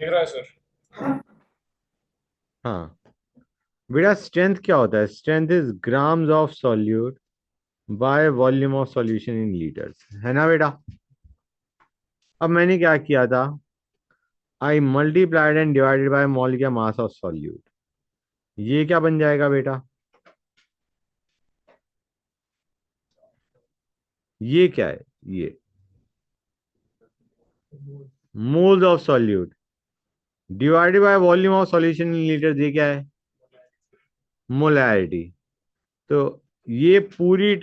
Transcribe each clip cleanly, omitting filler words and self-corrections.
दिख रहा है सर। हाँ बेटा, स्ट्रेंथ क्या होता है? Strength is grams of solute by volume of solution in litres, है ना बेटा? अब मैंने क्या किया था? आई multiplied and divided by molecular mass of solute. ये क्या बन जाएगा बेटा? ये क्या है? ये moles of solute divided by volume of solution in litre, ये क्या है? मोलैरिटी। तो ये पूरी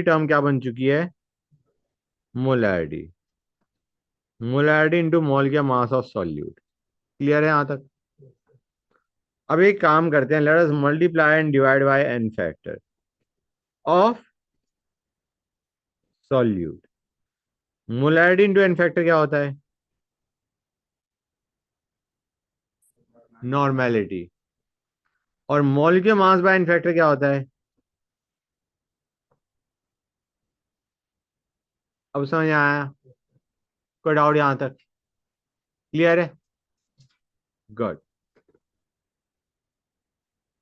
टर्म क्या बन चुकी है? Molarity. Molarity into molecular mass of solute. Clear है यहां तक? अब एक काम करते हैं, let us multiply and divide by n factor of solute. Molarity into n factor क्या होता है? नॉर्मेलिटी। और molecular mass by n factor क्या होता है? अब समझ आया? कोई डाउट यहां तक? क्लियर है? Good,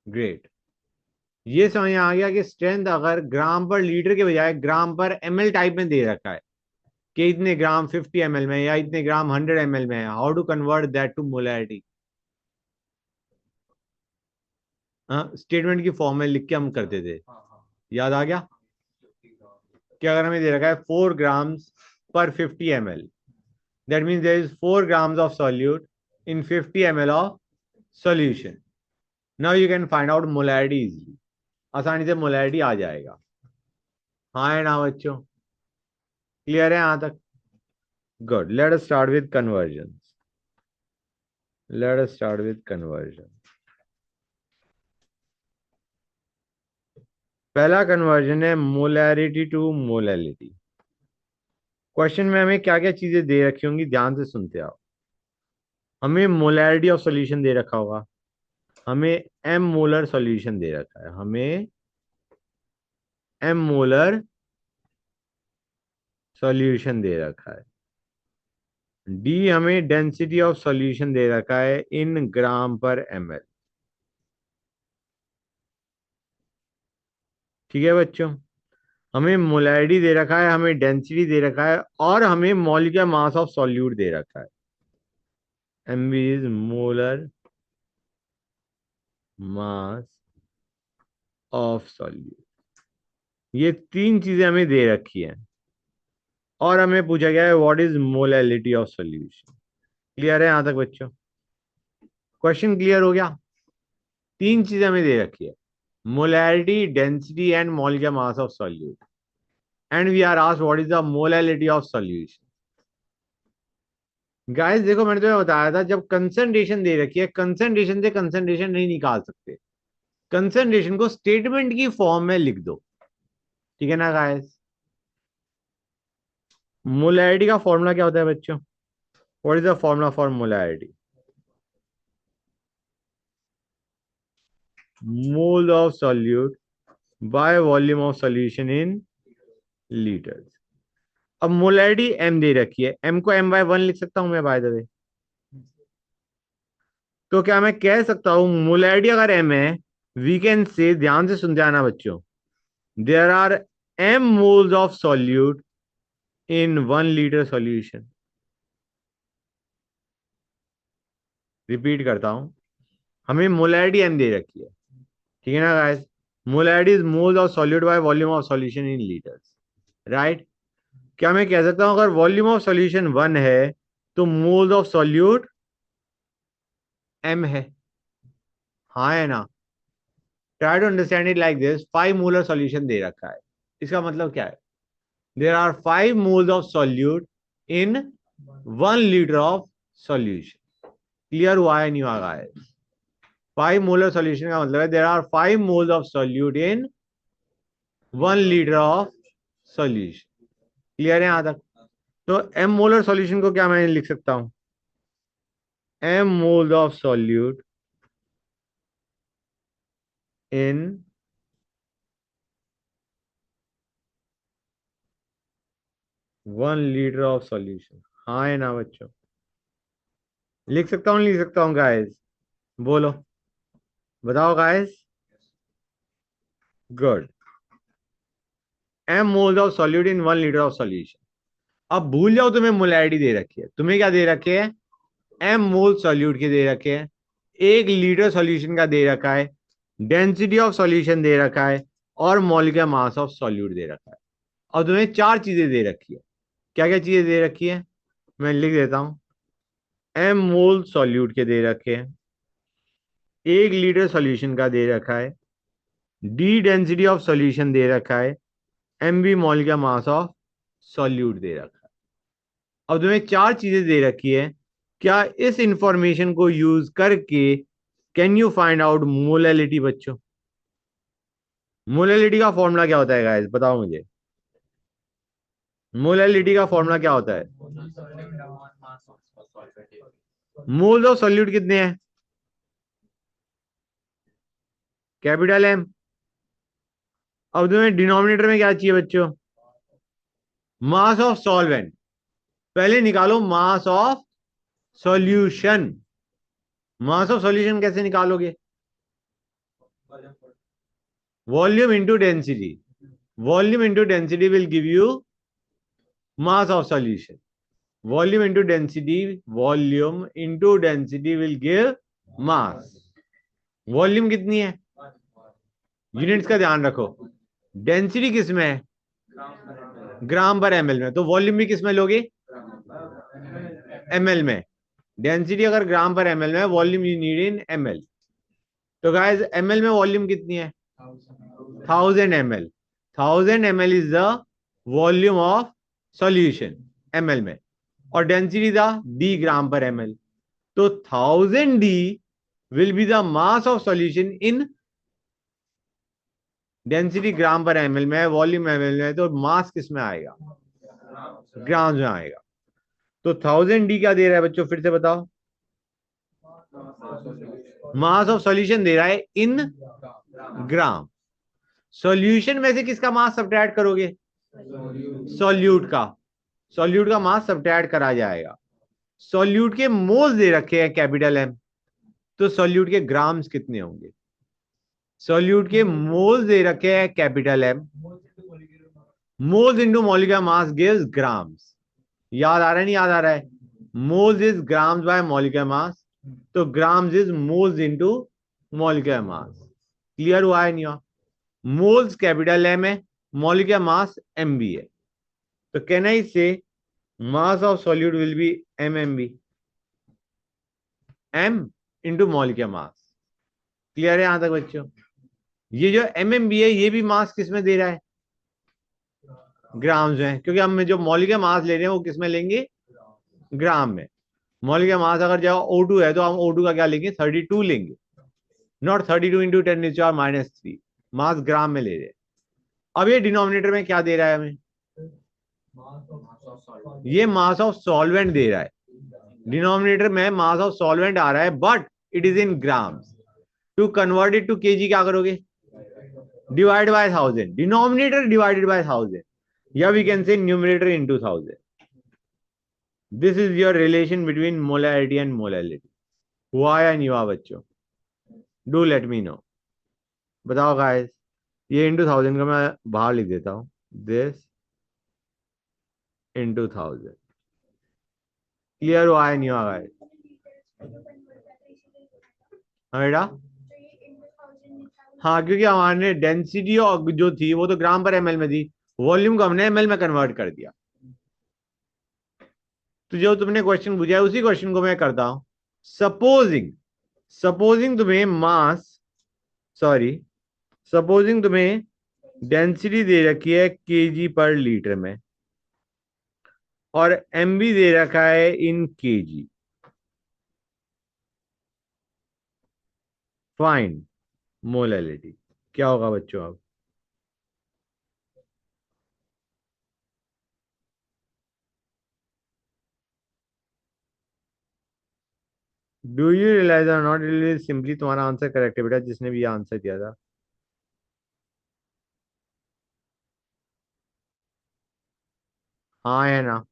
great. ये समझ में आ गया कि स्ट्रेंथ अगर ग्राम पर लीटर के बजाय ग्राम पर एमएल टाइप में दे रखा है, कि इतने ग्राम 50 ml में या इतने ग्राम 100 ml में है, how to convert that to molarity? हाँ, स्टेटमेंट की फॉर्म में लिख के हम करते थे। याद आ गया कि अगर हमें दे रखा है 4 ग्राम्स पर 50 ml, that means there is 4 grams of solute in 50 ml of solution. Now you can find out molarity easily. आसानी से मोलैरिटी आ जाएगा। हाँ है ना बच्चों? क्लियर है यहां तक? Good, let us start with conversion. Let us start with conversion. पहला कन्वर्जन है मोलैरिटी टू मोलैलिटी। क्वेश्चन में हमें क्या क्या चीजें दे रखी होंगी, ध्यान से सुनते आओ। हमें मोलैरिटी ऑफ सॉल्यूशन दे रखा होगा, हमें एम मोलर सॉल्यूशन दे रखा है, हमें एम मोलर सॉल्यूशन दे रखा है। डी, हमें डेंसिटी ऑफ सॉल्यूशन दे रखा है इन ग्राम पर एमएल। ठीक है बच्चों? हमें मोलैरिटी दे रखा है, हमें डेंसिटी दे रखा है, और हमें मॉलिक्यूलर मास ऑफ सॉल्यूट दे रखा है। M V is molar mass of solute. ये तीन चीजें हमें दे रखी हैं, और हमें पूछा गया है what is molality of solution. Clear है यहां तक बच्चों? क्वेश्चन क्लियर हो गया? तीन चीजें हमें दे रखी है, molarity, density and molecular mass of solute, and we are asked what is the molality of solution. Guys देखो, मैंने तुम्हें बताया था, जब कंसंट्रेशन दे रखी है, कंसंट्रेशन से कंसंट्रेशन नहीं निकाल सकते, कंसंट्रेशन को स्टेटमेंट की फॉर्म में लिख दो। ठीक है ना गाइस? मोलैरिटी का फॉर्मूला क्या होता है बच्चों? What is the formula for molarity? Mole of solute by volume of solution in litres. अब मोलैरिटी एम दे रखी है, एम को m/1 लिख सकता हूं मैं बाय द वे। तो क्या मैं कह सकता हूं मोलैरिटी अगर एम है, वी कैन से, ध्यान से सुनते आना बच्चों, there are m moles of solute in 1 litre solution. Repeat करता हूं, हमें मोलैरिटी एम दे रखी है, ठीक है ना guys? Molarity is moles of solute by volume of solution in litres, right? क्या मैं कह सकता हूं अगर वॉल्यूम ऑफ सॉल्यूशन 1 है, तो मोल्स ऑफ सॉल्यूट m है? हाँ है ना? Try to understand it like this, 5 molar solution दे रखा है, इसका मतलब क्या है? There are 5 moles of solute in 1 litre of solution. Clear हुआ है नहीं हुआ है? 5 मोलर सॉल्यूशन का मतलब है there are 5 moles of solute in 1 litre of solution. Clear है यहां तक? तो एम मोलर सॉल्यूशन को क्या मैं लिख सकता हूं? M moles of solute in 1 litre of solution. हाँ है ना बच्चों? लिख सकता हूँ, लिख सकता हूँ गाइस? बोलो, बताओ guys. Good. M moles of solute in 1 litre of solution. अब भूल जाओ, तुम्हें मोलैरिटी दे रखी है। तुम्हें क्या दे रखे है? एम मोल सॉल्यूट के दे रखे हैं, 1 लीटर सॉल्यूशन का दे रखा है, डेंसिटी ऑफ सॉल्यूशन दे रखा है, और मॉलिक्यूलर मास ऑफ सॉल्यूट दे रखा है। और तुम्हें 4 चीजें दे रखी है। क्या क्या चीजें दे रखी है? मैं लिख देता हूं। एम मोल सॉल्यूट के दे रखे हैं, 1 लीटर सॉल्यूशन का दे रखा है, डी डेंसिटी ऑफ सॉल्यूशन दे रखा है, M b molecular mass of solute दे रखा है। अब तुम्हें 4 चीजें दे रखी है। क्या इस इंफॉर्मेशन को यूज करके can you find out molality बच्चों? मोलैलिटी का फॉर्मूला क्या होता है गाइस, बताओ मुझे। मोलैलिटी का फॉर्मूला क्या होता है? मोल्स ऑफ सॉल्यूट कितने हैं? Capital M. अब तुम्हें डिनोमिनेटर में क्या चाहिए बच्चों? Mass of solvent. पहले निकालो mass of solution. Mass of solution कैसे निकालोगे? Volume into density. Volume into density will give you mass of solution. Volume into density, volume into density will give mass. Volume कितनी है? Units का ध्यान रखो। Density किस में है? ग्राम पर एमएल में। तो वॉल्यूम भी किस में लोगे? एमएल में। डेंसिटी अगर ग्राम पर एमएल में है, volume you need in ml. तो गाइस एमएल में वॉल्यूम कितनी है? 1000 ml। 1000 ml is the volume of solution ML में। और डेंसिटी था डी ग्राम पर एमएल। तो 1000 d will be the mass of solution in. Density gram per ML में है, वॉल्यूम एमएल में है, तो मास किस में आएगा? ग्राम में आएगा। तो 1000 डी क्या दे रहा है बच्चों, फिर से बताओ। मास ऑफ सॉल्यूशन दे रहा है इन ग्राम। सॉल्यूशन में से किसका मास सब्ट्रैक्ट करोगे? सॉल्यूट का। सॉल्यूट का मास सब्ट्रैक्ट करा जाएगा। सॉल्यूट के मोल्स दे रखे हैं कैपिटल एम। तो सॉल्यूट के ग्राम्स कितने होंगे? सॉल्यूट के मोल्स दे रखे हैं capital m. Moles into molecular mass gives grams. याद आ रहा है, नहीं याद आ रहा है? Moles is grams by molecular mass. तो grams is moles into molecular mass. Clear हुआ है नहीं हुआ? मोल्स कैपिटल एम है, मॉलिक्यूलर मास एम बी है। तो can I say mass of solute will be M M B. M into molecular mass. Clear है यहां तक बच्चों? ये जो एम एम बी है, ये भी मास किस में दे रहा है? ग्राम्स में। क्योंकि हम जो मॉलिक्यूलर मास ले रहे हैं वो किस में लेंगे? ग्राम में। मॉलिक्यूलर मास अगर जो O2 है तो हम O2 का क्या लेंगे? 32 लेंगे। नॉट 32 × 10⁻³ मास ग्राम में ले रहे हैं। अब ये डिनोमिनेटर में क्या दे रहा है हमें? ये मास ऑफ सॉल्वेंट दे रहा है। डिनोमिनेटर में मास ऑफ सॉल्वेंट आ रहा है, but it is in grams. To convert it to KG क्या करोगे? Divide by 1000। Denominator divided by 1000, या we can say numerator into 1000। This is your relation between molarity and molality. हुआ या नहीं हुआ बच्चों? Do let me know. बताओ guys. ये इंटू 1000 का मैं बाहर लिख देता हूं। This into 1000। क्लियर हुआ है नहीं हुआ गाइस? हाँ बेटा। हाँ, क्योंकि हमारे डेंसिटी और जो थी वो तो ग्राम पर एमएल में थी, वॉल्यूम को हमने एमएल में कन्वर्ट कर दिया। तो जो तुमने क्वेश्चन पूछा है उसी क्वेश्चन को मैं करता हूं। सपोजिंग सपोजिंग तुम्हें मास, सॉरी, सपोजिंग तुम्हें डेंसिटी दे रखी है केजी पर लीटर में, और एम भी दे रखा है इन केजी। Find molality. क्या होगा बच्चों अब? Do you realize or not realise? Simply तुम्हारा आंसर करेक्ट है बेटा, जिसने भी आंसर दिया था। हाँ है ना?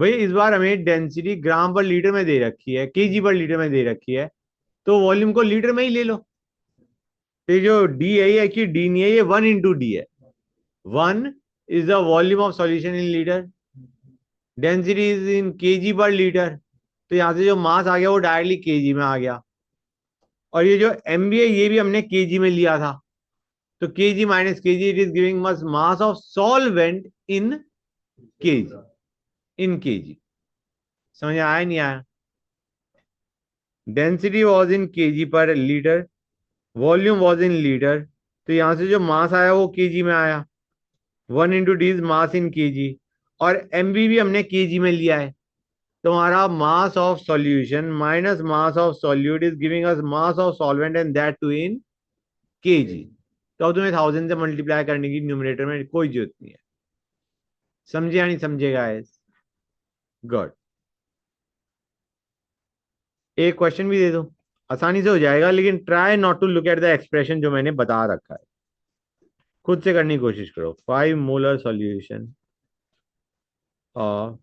भाई इस बार हमें डेंसिटी ग्राम पर लीटर में दे रखी है, केजी पर लीटर में दे रखी है, तो वॉल्यूम को लीटर में ही ले लो। तो ये जो डी है ये एक्चुअली डी नहीं है, ये 1 × D है। 1 is the volume of solution in litre, density is in kg per litre. तो यहां से जो मास आ गया वो डायरेक्टली केजी में आ गया। और ये जो एमबी है ये भी हमने केजी में लिया था, तो kg minus kg it is giving mass mass of solvent in kg, in kg. समझ आया नहीं आया? Density was in kg per litre, volume was in litre, तो यहां से जो मास आया वो केजी में आया। 1 × D is mass in kg, और एमबी भी हमने केजी में लिया है। तो हमारा mass of solution minus mass of solute is giving us mass of solvent and that too in kg. तो अब तुम्हें 1000 से मल्टीप्लाई करने की न्यूमरेटर में कोई जरूरत नहीं है। समझे या नहीं समझे गाइस? गुड। एक क्वेश्चन भी दे दो, आसानी से हो जाएगा, लेकिन try not to look at the expression जो मैंने बता रखा है, खुद से करने की कोशिश करो। 5 molar solution of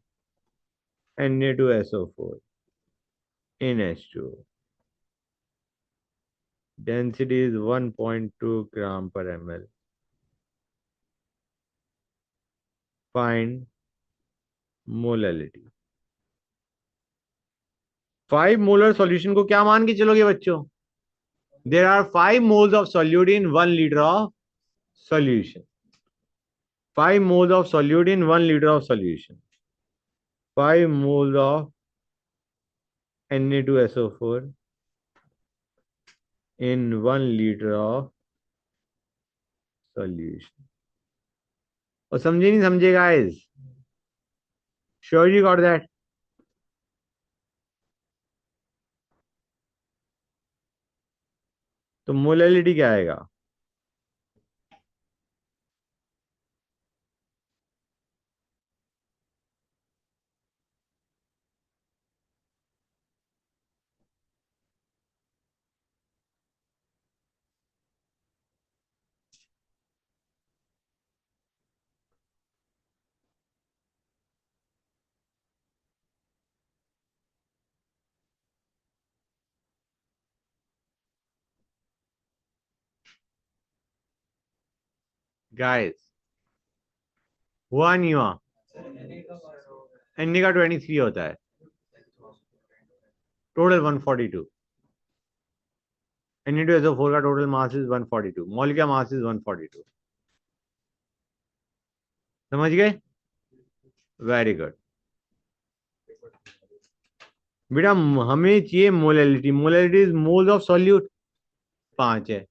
Na2SO4 in H2, density is 1.2 gram per ml, find molality। 5 molar solution को क्या मान के चलोगे बच्चों? There are 5 moles of solute in 1 litre of solution. 5 moles of solute in 1 liter of solution, 5 moles of Na2SO4 in 1 liter of solution। और समझे नहीं समझे guys? Sure you got that? तो मोलैलिटी क्या आएगा? गाइस हुआ नहीं हुआ? एन का 23 होता है, टोटल 142। Na2SO4 का total mass is 142, molecular mass is 142। समझ गए? वेरी गुड बेटा। हमें चाहिए molality, molality is moles of solute, 5 है,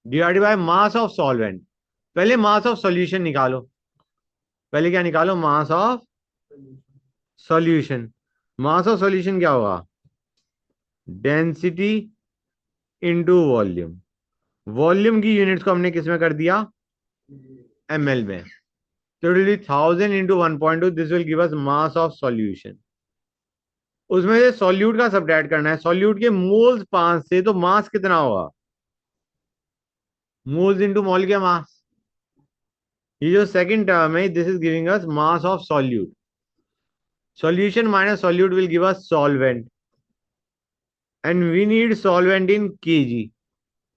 divided by mass of solvent. पहले मास ऑफ सॉल्यूशन निकालो, पहले क्या निकालो? Mass of solution. Mass of solution क्या होगा? Density into volume. वॉल्यूम की यूनिट्स को हमने किस में कर दिया? ml में। तो it will B 1000 into 1.2, this will give us mass of solution. उसमें से सॉल्यूट का सब्ट्रैक्ट करना है, सॉल्यूट के मोल्स 5 से, तो मास कितना होगा? Moles into molecular mass. ये जो सेकंड टर्म है this is giving us mass of solute. Solution minus solute will give us solvent, and we need solvent in kg,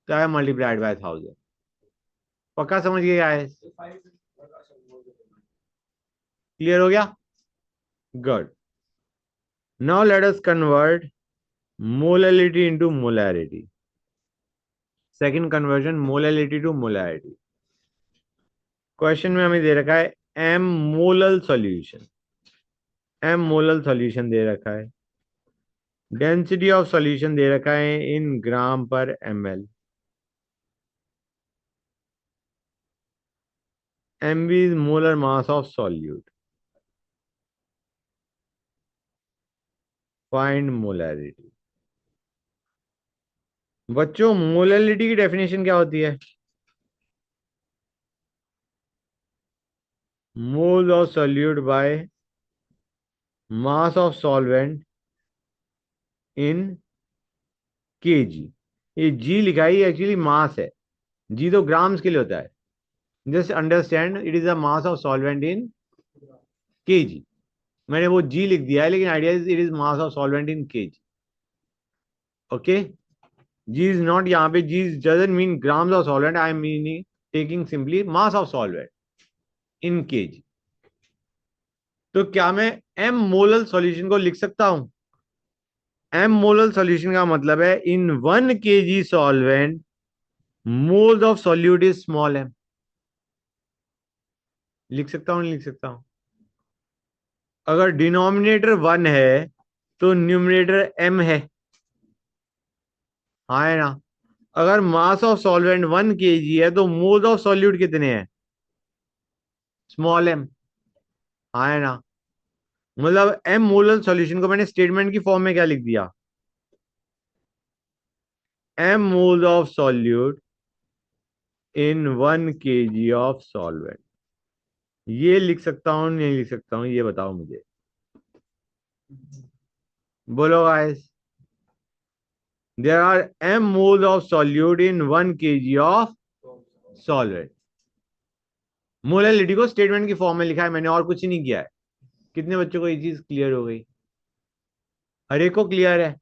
तो आई मल्टीप्लाइड बाय 1000। पक्का समझ गए गाइस? क्लियर हो गया? Good. Now let us convert molality into molarity. Second conversion, molality to molarity. Question में हमें दे रखा है m molal solution, m molal solution दे रखा है, डेंसिटी ऑफ सॉल्यूशन दे रखा है इन ग्राम पर ml, mv is molar mass of solute, find molarity। बच्चों मोलैलिटी की डेफिनेशन क्या होती है? मोल of solute by mass of solvent in KG. ये जी लिखा है, एक्चुअली मास है, जी तो ग्राम्स के लिए होता है। Just understand it is the mass of solvent in kg. मैंने वो जी लिख दिया है, लेकिन idea is it is mass of solvent in kg. Okay. G is not, यहाँ पे g doesn't mean grams of solvent, I am meaning taking simply mass of solvent in kg. तो क्या मैं एम मोलल सॉल्यूशन को लिख सकता हूं? M molal solution का मतलब है in 1 kg solvent moles of solute is small M. लिख सकता हूं नहीं लिख सकता हूं? अगर डिनोमिनेटर 1 है तो न्यूमरेटर एम है. हाँ है ना? अगर मास ऑफ सॉल्वेंट 1 kg है तो मोल्स ऑफ सॉल्यूट कितने हैं? Small M. हाँ है ना? मतलब एम मोलल सॉल्यूशन को मैंने स्टेटमेंट की फॉर्म में क्या लिख दिया? M moles of solute in 1 kg of solvent. ये लिख सकता हूं नहीं लिख सकता हूं, ये बताओ मुझे. बोलो guys. There are m moles of solute in 1 kg of solvent. Molality को स्टेटमेंट की फॉर्म में लिखा है मैंने, और कुछ नहीं किया है. कितने बच्चों को ये चीज क्लियर हो गई? हर एक को क्लियर है?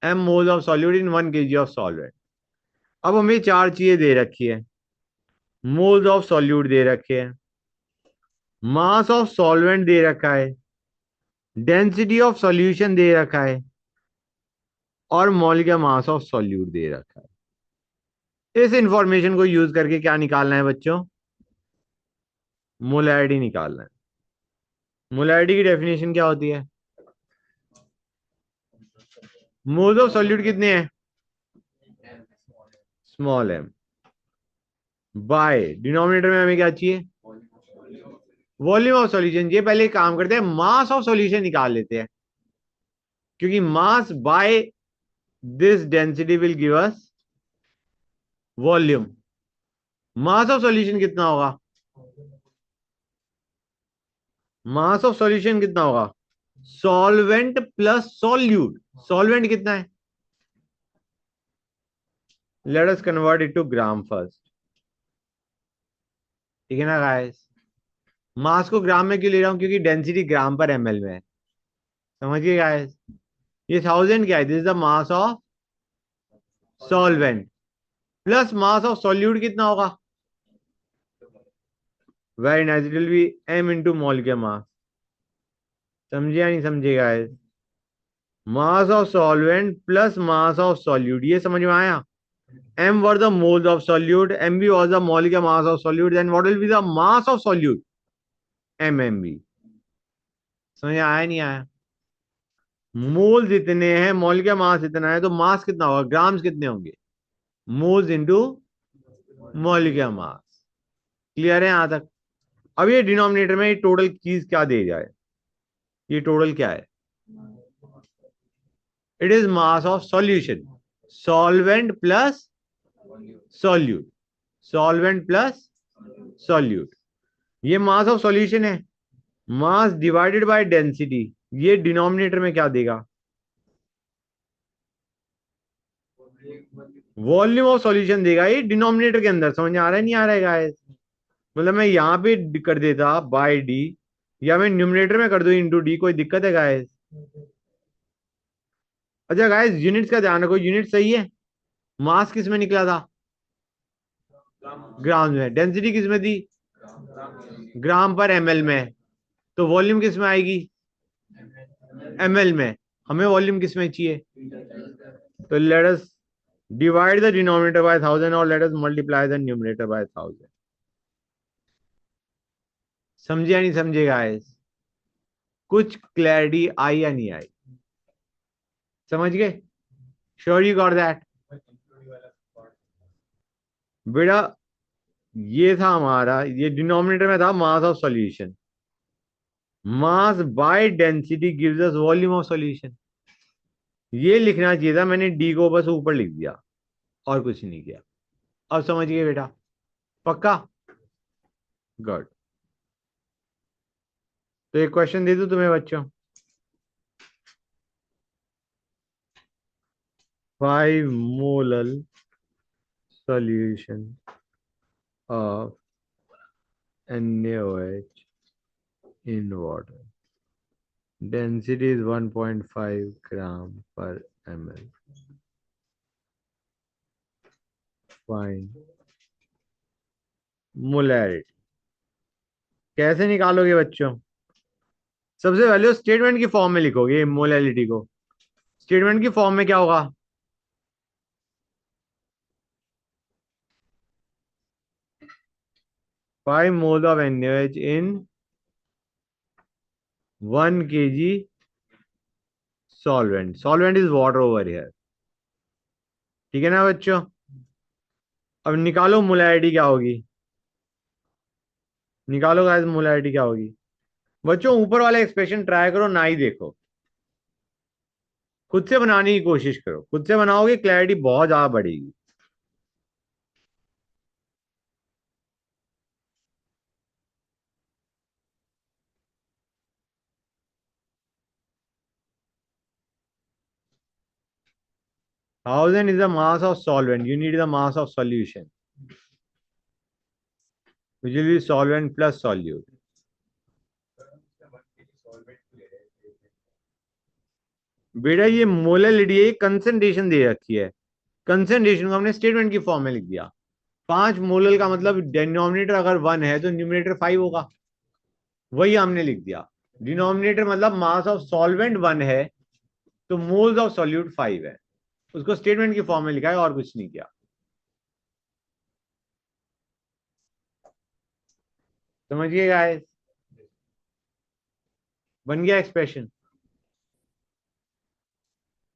m moles of solute in 1 kg of solvent. अब हमें चार चीजें दे रखी है. मोल्स ऑफ सॉल्यूट दे रखे हैं, मास ऑफ सॉल्वेंट दे रखा है, डेंसिटी ऑफ सॉल्यूशन दे रखा है, और मॉलिक्यूलर मास ऑफ सॉल्यूट दे रखा है. इस इंफॉर्मेशन को यूज करके क्या निकालना है बच्चों? मोलैरिटी निकालना है. मोलैरिटी की डेफिनेशन क्या होती है? मोल्स ऑफ सॉल्यूट कितने हैं? Small M. बाय डिनोमिनेटर में हमें क्या चाहिए? Volume of solution. ये पहले एक काम करते हैं, मास ऑफ सॉल्यूशन निकाल लेते हैं, क्योंकि mass by this density will give us volume. Mass of solution कितना होगा? मास ऑफ सॉल्यूशन कितना होगा? Solvent plus solute. सॉल्वेंट कितना है? Let us convert it to gram first. ठीक है ना गाइस? मास को ग्राम में क्यों ले रहा हूं? क्योंकि डेंसिटी ग्राम पर एमएल में है. समझिए गाइस. ये 1000 क्या है? This is the mass of solvent plus mass of solute कितना होगा? Very nice, it will be M into molecular mass. समझे या नहीं समझे guys? Mass of solvent plus mass of solute, ये समझ में आया? m were the moles of solute, mb was the molecular mass of solute, then what will be the mass of solute? mmb. समझ आया नहीं आया? मोल्स इतने हैं, मॉलिक्यूलर मास इतना है, तो मास कितना होगा? ग्राम्स कितने होंगे? Moles into molecular mass. Clear है यहां तक? अब ये डिनोमिनेटर में ये टोटल चीज क्या दे जाए? ये टोटल क्या है? It is mass of solution. Solvent plus solute. Solvent plus solute. ये मास ऑफ सॉल्यूशन है. मास डिवाइडेड बाय डेंसिटी, ये डिनोमिनेटर में क्या देगा? वॉल्यूम ऑफ सॉल्यूशन देगा ये डिनोमिनेटर के अंदर. समझ आ रहा है नहीं आ रहा है गाइस? मतलब मैं यहां पे कर देता बाय डी, या मैं न्यूमिनेटर में कर दूं इंटू डी, कोई दिक्कत है गाइस? अच्छा गाइस, यूनिट्स का ध्यान रखो. यूनिट सही है. मास किस में निकला था? ग्राम में. डेंसिटी किस में थी? ग्राम पर एमएल में. तो वॉल्यूम किस में आएगी? एमएल में. हमें वॉल्यूम किस में चाहिए? तो let us divide the denominator by 1000 और late us multiply the numerator bye 1000. समझे या नहीं समझे गाइस? कुछ क्लैरिटी आई या नहीं आई? समझ गए? Sure you got that? बेटा, ये था हमारा, ये डिनोमिनेटर में था मास of solution. Mass by density gives us volume of solution. ये लिखना चाहिए था, मैंने डी को बस ऊपर लिख दिया और कुछ नहीं किया. अब समझ गए बेटा? पक्का? गुड. तो एक क्वेश्चन दे दूं तुम्हें बच्चों? 5 molal solution of NaOH in water. Density is 1.5 ग्राम पर ml. फाइन मोलैरिटी कैसे निकालोगे बच्चों? सबसे पहले स्टेटमेंट की फॉर्म में लिखोगे मोलैलिटी को. स्टेटमेंट की फॉर्म में क्या होगा? 5 moles of NaOH in 1 kg solvent. Solvent is water over here. ठीक है ना बच्चों? अब निकालो मोलैरिटी क्या होगी. निकालो गाइस मोलैरिटी क्या होगी. बच्चों ऊपर वाला एक्सप्रेशन ट्राई करो ना ही देखो. खुद से बनाने की कोशिश करो. खुद से बनाओगे क्लैरिटी बहुत ज्यादा बढ़ेगी. Thousand is the mass of solvent. You need the mass of solution, which will be solvent plus solute. बेटा ये मोलैलिटी है, कंसंट्रेशन दे रखी है. कंसंट्रेशन को हमने स्टेटमेंट की फॉर्म में लिख दिया. 5 मोलल का मतलब डिनोमिनेटर अगर 1 है तो न्यूमिनेटर 5 होगा. वही हमने लिख दिया. डिनोमिनेटर मतलब मास ऑफ सॉल्वेंट 1 है तो मोल्स ऑफ सॉल्यूट 5 है. उसको स्टेटमेंट की फॉर्म में लिखा है और कुछ नहीं किया. समझिए गाइस. बन गया expression.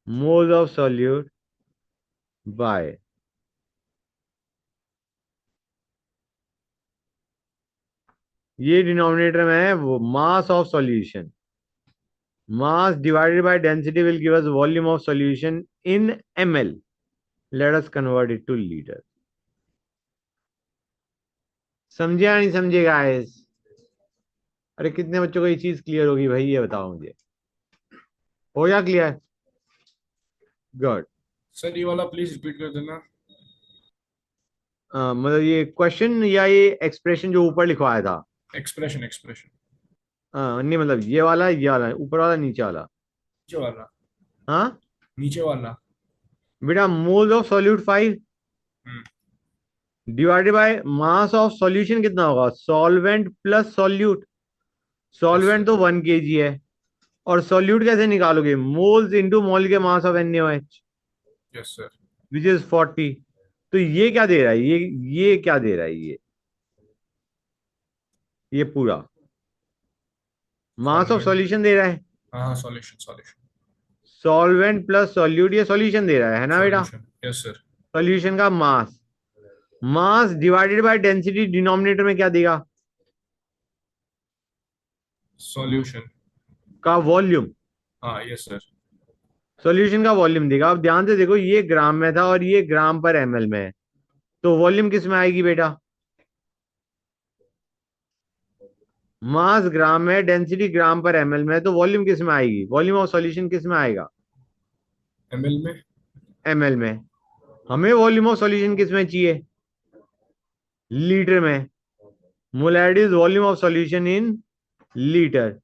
Moles of solute bye ये डिनोमिनेटर में है वो मास of solution. Mass divided by density will give us volume of solution in ml. Late us convert it to litre. समझे या नहीं समझे गाइस? अरे कितने बच्चों को ये चीज क्लियर होगी भाई ये बताओ मुझे. हो गया क्लियर? गुड. सर ये वाला प्लीज रिपीट कर देना. मतलब ये क्वेश्चन या ये एक्सप्रेशन जो ऊपर लिखवाया था. Expression expression. नहीं मतलब ये वाला ऊपर वाला नीचे वाला. नीचे वाला. हाँ नीचे वाला. बेटा moles of solute 5 hmm. Divided by mass of solution कितना होगा. Solvent plus solute. Yes solvent sir. तो 1 kg है. और सॉल्यूट कैसे निकालोगे. मोल्स इंटू मोल के mass of NaOH yes sir. Which is 40. तो ये क्या दे रहा है. ये क्या दे रहा है. ये पूरा मास ऑफ सॉल्वेंट. सॉल्यूशन दे रहा है. हाँ हाँ solution solution. Solvent plus solute ये सॉल्यूशन दे रहा है ना बेटा. Solution yes sir. सॉल्यूशन का mass. Mass divided by density denominator में क्या देगा. सॉल्यूशन. का वॉल्यूम. हाँ यस सर. सॉल्यूशन का वॉल्यूम देगा. अब ध्यान से देखो ये ग्राम में था और ये ग्राम पर ml में है. तो वॉल्यूम किस में आएगी बेटा. मास ग्राम में डेंसिटी ग्राम पर ml में है तो वॉल्यूम किस में आएगी. वॉल्यूम ऑफ सॉल्यूशन किस में आएगा. एमएल में. ml में. हमें वॉल्यूम ऑफ सॉल्यूशन किस में चाहिए. लीटर में. Molarity is volume of solution in litre.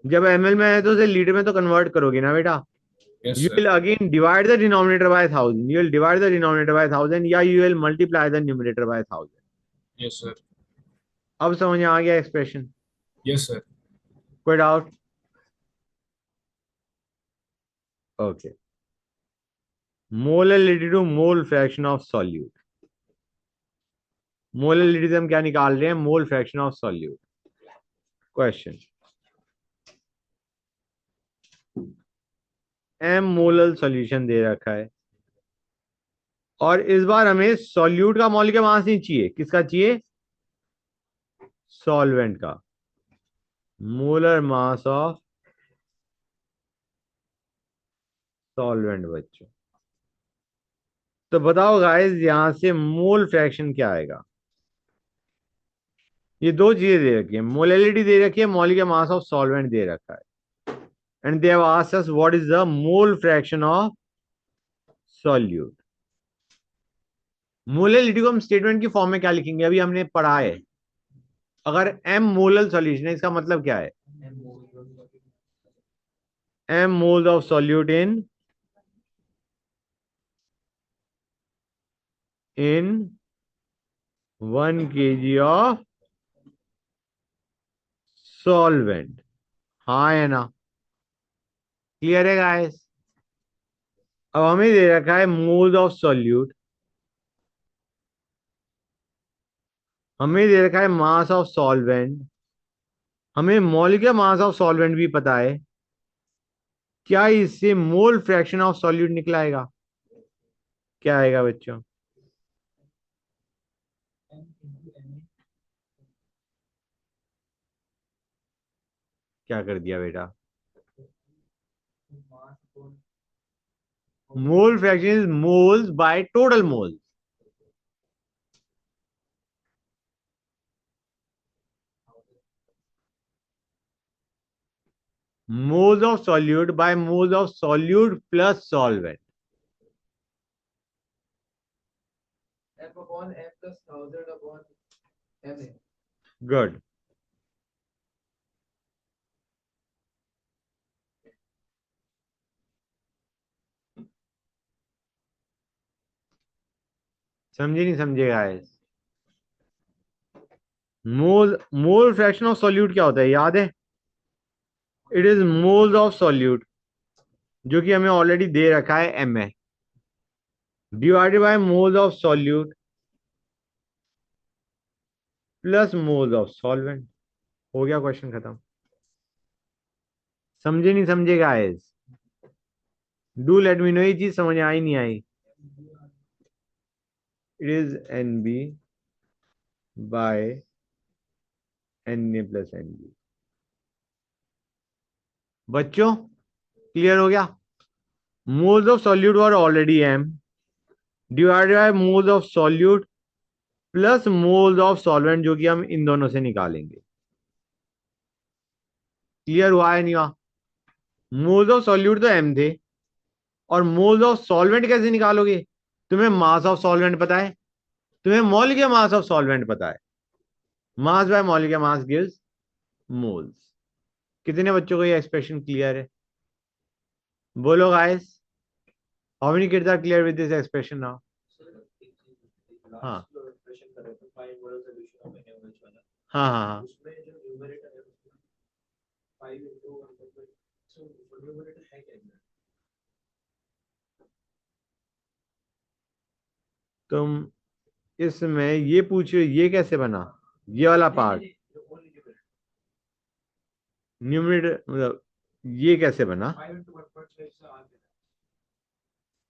जब ml में है तो उसे लीटर में तो कन्वर्ट करोगे ना बेटा. Yes You sir. will again divide the denominator by 1,000. You will divide the denominator by 1,000 या you will multiply the numerator by 1,000. Yes sir. अब समझ में आ गया एक्सप्रेशन. Yes sir. कोई doubt. Okay. Molality to mole fraction of solute. Molality से हम क्या निकाल रहे हैं. Mole fraction of solute. Question. m molal solution दे रखा है और इस बार हमें सॉल्यूट का मॉलिक्यूलर मास नहीं चाहिए. किसका चाहिए. सॉल्वेंट का. मोलर मास ऑफ सॉल्वेंट बच्चों. तो बताओ गाइस यहां से मोल फ्रैक्शन क्या आएगा. ये दो चीजें दे रखी है. मोलैलिटी दे रखी है. मॉलिक्यूलर मास ऑफ सॉल्वेंट दे रखा है. And they have asked us what is the mole fraction of solute. Molality को हम स्टेटमेंट की फॉर्म में क्या लिखेंगे. अभी हमने पढ़ा है. अगर m मोलल सॉल्यूशन है इसका मतलब क्या है. m moles of solute in 1 kg of solvent. हाँ है ना? क्लियर है गाइस? अब हमें दे रखा है मोल्स ऑफ सॉल्यूट, हमें दे रखा है मास ऑफ सॉल्वेंट, हमें मॉलिक्यूलर मास ऑफ सॉल्वेंट भी पता है। क्या इससे मोल फ्रैक्शन ऑफ सॉल्यूट निकलाएगा? क्या आएगा बच्चों? क्या कर दिया बेटा? Mole fraction is moles bye total moles. Moles of solute bye moles of solute plus solvent. F upon F plus 1000 upon MA. Good. समझे नहीं समझे guys? Mole mole fraction of solute क्या होता है याद है? It is moles of solute, जो कि हमें ऑलरेडी दे रखा है M a, divided by moles of solute plus moles of solvent. हो गया क्वेश्चन खत्म। समझे नहीं समझे guys? Do let me know ये चीज समझ आई नहीं आई। It is n b by n A plus N b. बच्चों क्लियर हो गया? Moles of solute were already m, divided by moles of solute plus moles of solvent, जो कि हम इन दोनों से निकालेंगे। क्लियर हुआ है नहीं हुआ? मोल्स ऑफ सॉल्यूट तो एम थे, और मोल्स ऑफ सॉल्वेंट कैसे निकालोगे? तुम्हें मास ऑफ सॉल्वेंट पता है, तुम्हें मॉलिक्यूलर मास ऑफ सॉल्वेंट पता है। Mass by molecular mass gives moles. कितने बच्चों को ये एक्सप्रेशन क्लियर है? बोलो guys, how many kids are clear with this expression now? हाँ हाँ हाँ हाँ। उसमें जो न्यूमरेटर है उसमें 5 into 1 so न्यूमरेटर है क्या? तुम इसमें ये पूछ रहे हो ये कैसे बना, ये वाला पार्ट न्यूमरेटर, मतलब ये कैसे बना? 5 into 1.5 से आ गया।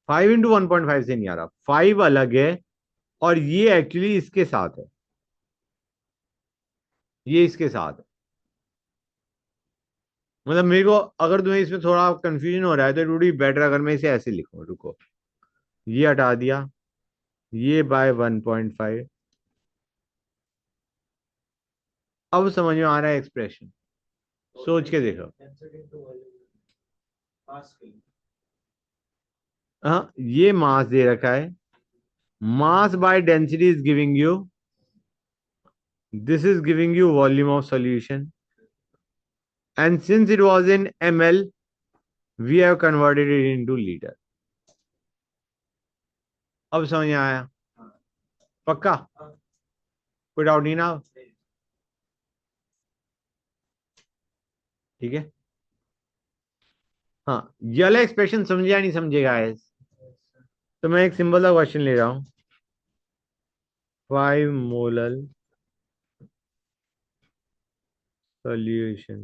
5 into 1.5 से नहीं आ रहा, 5 अलग है और ये एक्चुअली इसके साथ है, ये इसके साथ है। मतलब मेरे को अगर तुम्हें इसमें थोड़ा कंफ्यूजन हो रहा है तो इट वुड बी बेटर अगर मैं इसे ऐसे लिखूं। रुको, ये हटा दिया, ये बाय 1.5। अब समझ में आ रहा है एक्सप्रेशन? सोच के देखो। हाँ, ये मास दे रखा है, mass by density is giving you, this is giving you volume of solution, and since it was in ml we have converted it into liter. अब समझ में आया? पक्का? कोई डाउट नहीं ना? ठीक है। हाँ, ये वाला एक्सप्रेशन समझे या नहीं समझे गाइस? तो मैं एक सिंपल सा क्वेश्चन ले रहा हूं। 5 molar solution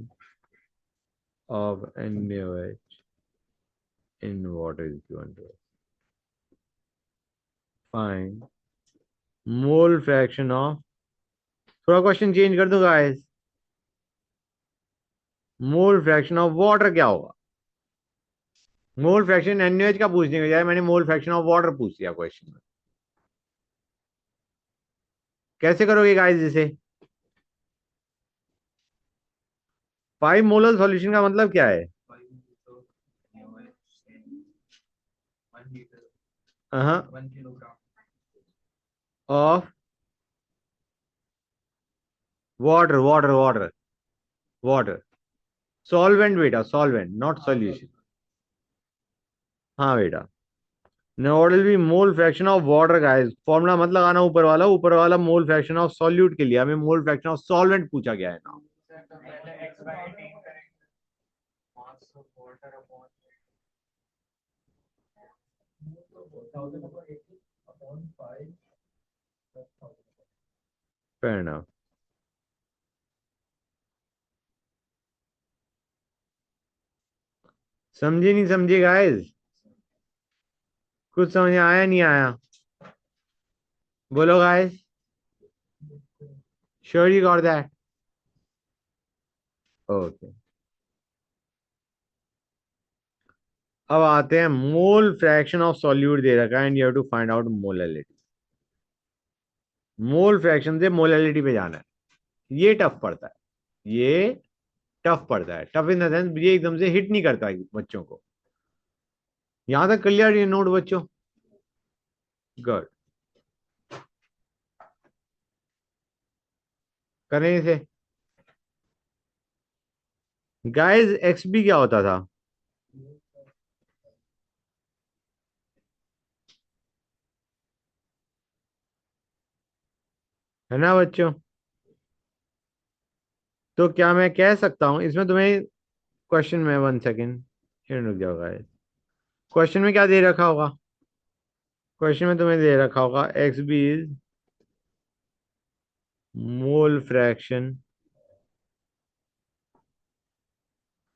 of NaOH in water is given to us. Find mole fraction of, थोड़ा क्वेश्चन चेंज कर दो guys, mole fraction of water क्या होगा? मोल फ्रैक्शन NaOH का पूछने के बजाय मैंने मोल फ्रैक्शन ऑफ वाटर पूछ लिया क्वेश्चन में। कैसे करोगे गाइस इसे? 5 मोलर सॉल्यूशन का मतलब क्या है? Of water water water water. Solvent बेटा, सॉल्वेंट नॉट सॉल्यूशन। हाँ बेटा। Now what will be mole fraction of water guys? Formula मत लगाना ऊपर वाला मोल फ्रैक्शन ऑफ सॉल्यूट के लिए, हमें मोल फ्रैक्शन ऑफ सॉल्वेंट पूछा गया है ना। सर तो पहले x by 18 करेंगे मास ऑफ वाटर अपॉन तो 1080 अपॉन 5 Fair enough. समझे नहीं समझे गाइस? कुछ समझ आया नहीं आया? बोलो guys. Sure you got that? Okay. अब आते हैं मोल फ्रैक्शन ऑफ सॉल्यूट दे रखा है and you have to find out molality. Mole fraction से मोलैलिटी पे जाना है। ये टफ पड़ता है, ये टफ पड़ता है। टफ इन द सेंस ये एकदम से हिट नहीं करता बच्चों को। यहां तक क्लियर ये नोट बच्चों? गुड। करें इसे। गाइस एक्स बी क्या होता था? है ना बच्चों? तो क्या मैं कह सकता हूं इसमें तुम्हें क्वेश्चन में, 1 सेकेंड रुक जाओ गाइस। क्वेश्चन में क्या दे रखा होगा? क्वेश्चन में तुम्हें दे रखा होगा X B is mole fraction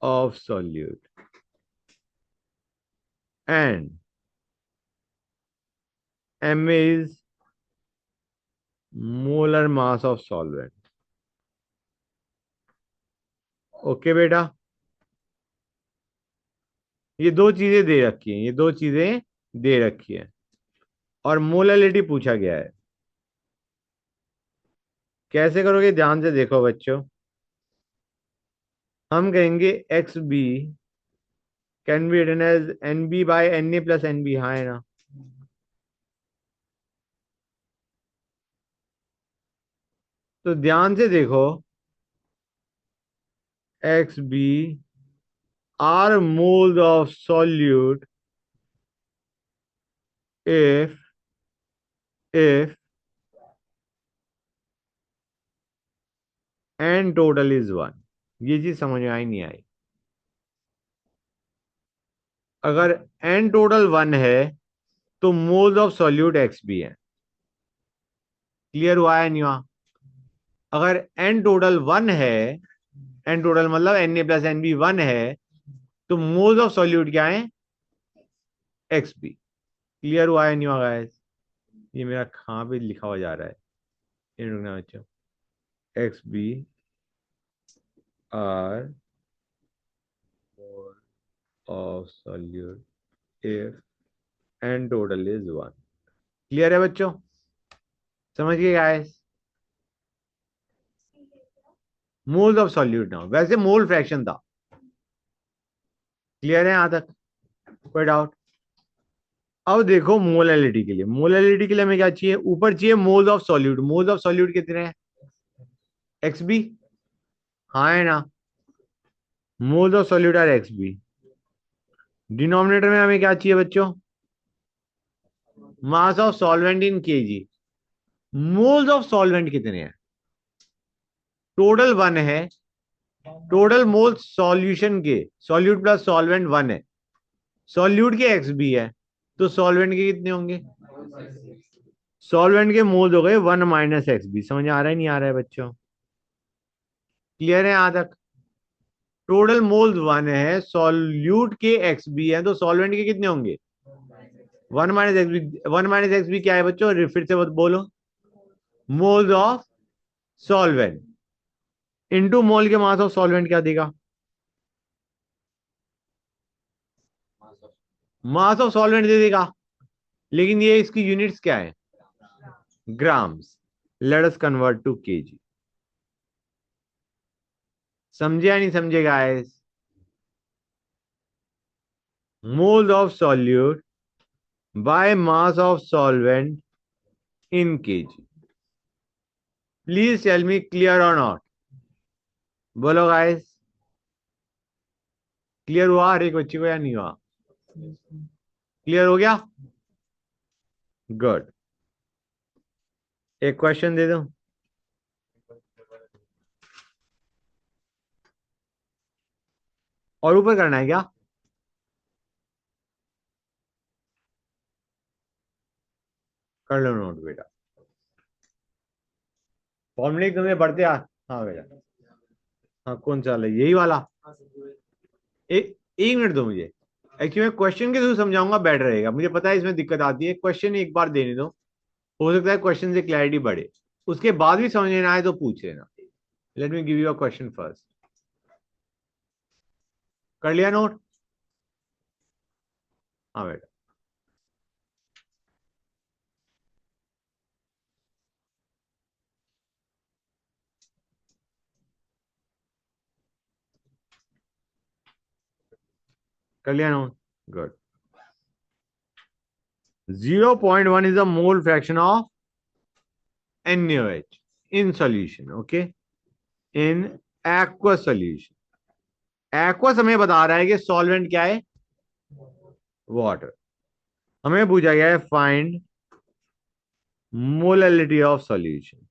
of solute and M is molar mass of solvent. Okay बेटा, ये दो चीजें दे रखी हैं, ये दो चीजें दे रखी हैं और मोलैलिटी पूछा गया है। कैसे करोगे ध्यान से देखो बच्चों। हम कहेंगे X B can be written as N B by N A plus N B. हाँ है ना? तो ध्यान से देखो, X B are moles of solute if n total is 1। ये चीज समझ में आई नहीं आई? अगर n टोटल 1 है तो moles of solute X B है। क्लियर हुआ है नहीं हुआ? अगर n टोटल 1 है, n टोटल मतलब एन ए प्लस एन बी 1 है, तो मोल्स ऑफ सॉल्यूट क्या है? X B. क्लियर हुआ है नहीं हुआ गाइस? ये मेरा कहाँ पे लिखा हुआ जा रहा है? ये रुकना बच्चों। X B are of solute if n total is 1। Clear है बच्चों? समझ गए गाइस? मोल्स ऑफ सॉल्यूट ना, वैसे मोल फ्रैक्शन था। क्लियर है यहां तक? कोई डाउट? अब देखो मोलैलिटी के लिए, मोलैलिटी के लिए हमें क्या चाहिए? ऊपर चाहिए moles of solute. Moles of solute कितने हैं? X B. हाँ है ना? Moles of solute are X B. Denominator में हमें क्या चाहिए बच्चों? Mass of solvent in kg. Moles of solvent कितने हैं? टोटल 1 है। टोटल मोल्स सॉल्यूशन के, सॉल्यूट प्लस सॉल्वेंट 1 है। सॉल्यूट के एक्स बी है, तो सॉल्वेंट के कितने होंगे? सॉल्वेंट के मोल्स हो गए 1 माइनस एक्स बी। समझ आ रहा है नहीं आ रहा है बच्चों? क्लियर है यहां तक? टोटल मोल्स 1 है, सॉल्यूट के एक्स बी है, तो सॉल्वेंट के कितने होंगे? 1 minus X B. 1 minus X B क्या है बच्चों? फिर से बोलो। Moles of solvent into mole के मास ऑफ सॉल्वेंट क्या देगा? मास ऑफ सॉल्वेंट दे देगा, लेकिन ये इसकी यूनिट्स क्या है? Grams. Let us convert to kg. समझे या नहीं समझे guys? Moles of solute by mass of solvent in kg. Please tell me clear or not? बोलो गाइस। क्लियर हुआ हर एक बच्चे को या नहीं हुआ? क्लियर हो गया? गुड। एक क्वेश्चन दे दो। और ऊपर करना है क्या? कर लो नोट बेटा। फॉर्मूले एकदम से बढ़ते आ। हाँ बेटा। हाँ कौन सा है, यही वाला? एक मिनट दो मुझे। एक्चुअली मैं क्वेश्चन के थ्रू समझाऊंगा, बेटर रहेगा। मुझे पता है इसमें दिक्कत आती है, क्वेश्चन एक बार देने दो। हो सकता है क्वेश्चन से क्लैरिटी बढ़े, उसके बाद भी समझ में ना आए तो पूछ लेना। Let me give you a question first. कर लिया नोट? हाँ बेटा। कर लिया note? Good. 0.1 is a mole fraction of NaOH in solution. Okay, in aqueous solution. Aqueous हमें बता रहा है कि सॉल्वेंट क्या है? वाटर। हमें पूछा गया है find molality of solution.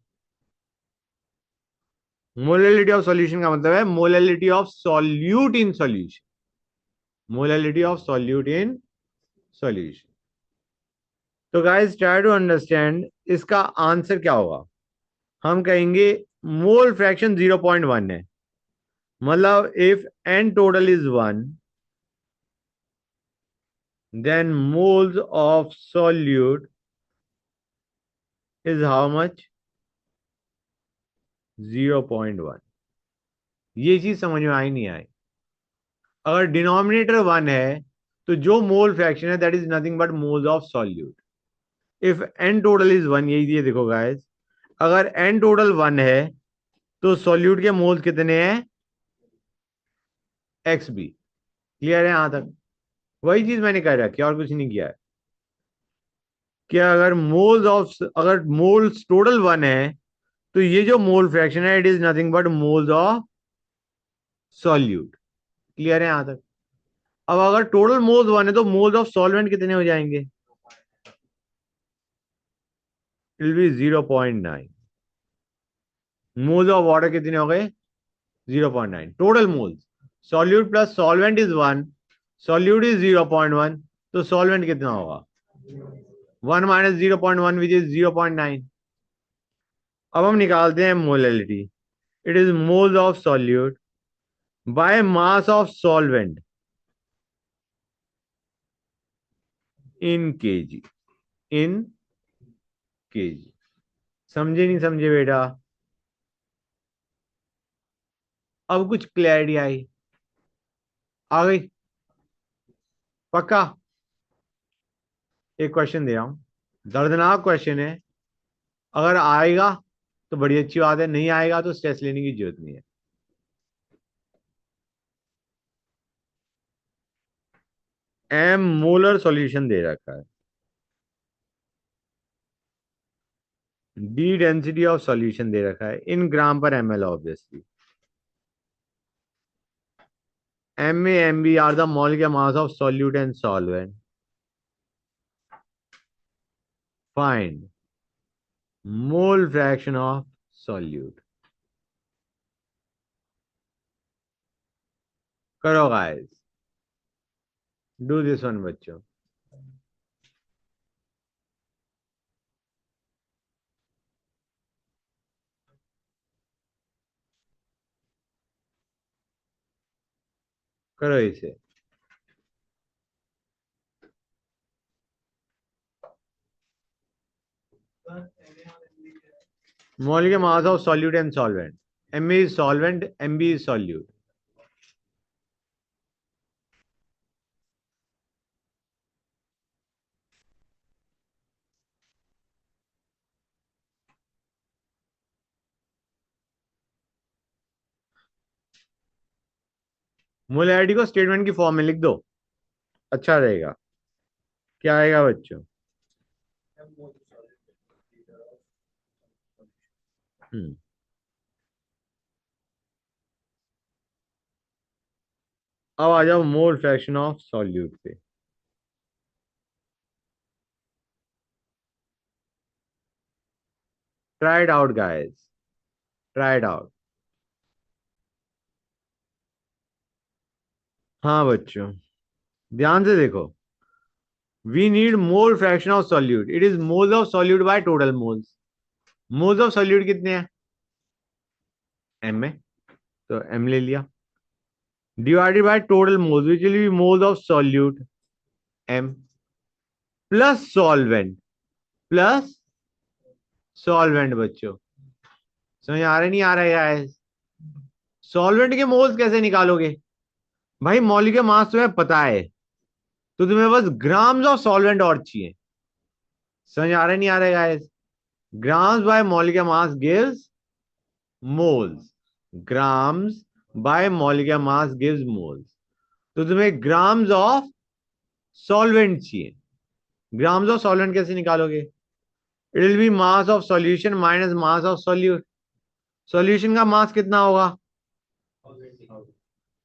Molality of solution का मतलब है molality of solute in solution. Molality of solute in solution. तो गाइस ट्राई टू अंडरस्टैंड इसका आंसर क्या होगा। हम कहेंगे मोल फ्रैक्शन 0.1 है, मतलब if N total is 1 then moles of solute is how much? 0.1। ये चीज समझ में आई नहीं आई? अगर डिनोमिनेटर 1 है तो जो मोल फ्रैक्शन है that is nothing but moles of solute. If N total is 1, यही दिए देखो गाइस, अगर एन टोटल 1 है तो सॉल्यूट के मोल्स कितने हैं? X B. क्लियर है यहां तक? वही चीज मैंने कह रखी है और कुछ नहीं किया है। कि अगर मोल्स टोटल 1 है तो ये जो मोल फ्रैक्शन है it is nothing but moles of solute. Clear है यहां तक? अब अगर टोटल मोल्स 1 है तो मोल्स ऑफ सॉल्वेंट कितने हो जाएंगे? It will B 0.9। Moles of water कितने हो गए? 0.9 total moles. Solute plus solvent is 1, solute is 0.1, तो सॉल्वेंट कितना होगा? 1 माइनस 0.1 विच इज 0.9। अब हम निकालते हैं molality. It is moles of solute by mass of solvent in kg. In KG. समझे नहीं समझे बेटा? अब कुछ क्लैरिटी आई? आ गई? पक्का? एक क्वेश्चन दे रहा हूं, दर्दनाक क्वेश्चन है। अगर आएगा तो बड़ी अच्छी बात है, नहीं आएगा तो स्ट्रेस लेने की जरूरत नहीं है। एम मोलर सॉल्यूशन दे रखा है, डी डेंसिटी ऑफ सॉल्यूशन दे रखा है in gram per M L obviously. M A M B are the molecular mass of solute and solvent. Find mole fraction of solute. करो गाइस, डू दिस वन बच्चों। करो इसे। Molecular mass of solute and solvent. M A is solvent, M B is solute. Molarity को statement की form में लिख दो, अच्छा रहेगा। क्या आएगा बच्चों? हम्म अब आ जाओ मोल फ्रैक्शन ऑफ सॉल्यूट पे। Try it out guys, try it out. हाँ बच्चों, ध्यान से देखो। We need mole fraction of solute, it is moles of solute by total moles. Moles of solute कितने हैं? एम में, तो एम ले लिया, divided by total moles which will be moles of solute, M, plus solvent, plus solvent. बच्चों समझ आ रहा है नहीं आ रहा है गाइस? सॉल्वेंट के मोल्स कैसे निकालोगे? भाई मॉलिक्यूलर मास तुम्हें पता है, तो तुम्हें बस ग्राम्स ऑफ सॉल्वेंट और चाहिए। समझ आ रहा है नहीं आ रहा है guys? Grams by molecular mass gives moles, grams by molecular mass gives moles. तो तुम्हें ग्राम्स ऑफ सॉल्वेंट चाहिए। ग्राम्स ऑफ सॉल्वेंट कैसे निकालोगे? It will be mass of solution minus mass of solute. Solution का मास कितना होगा?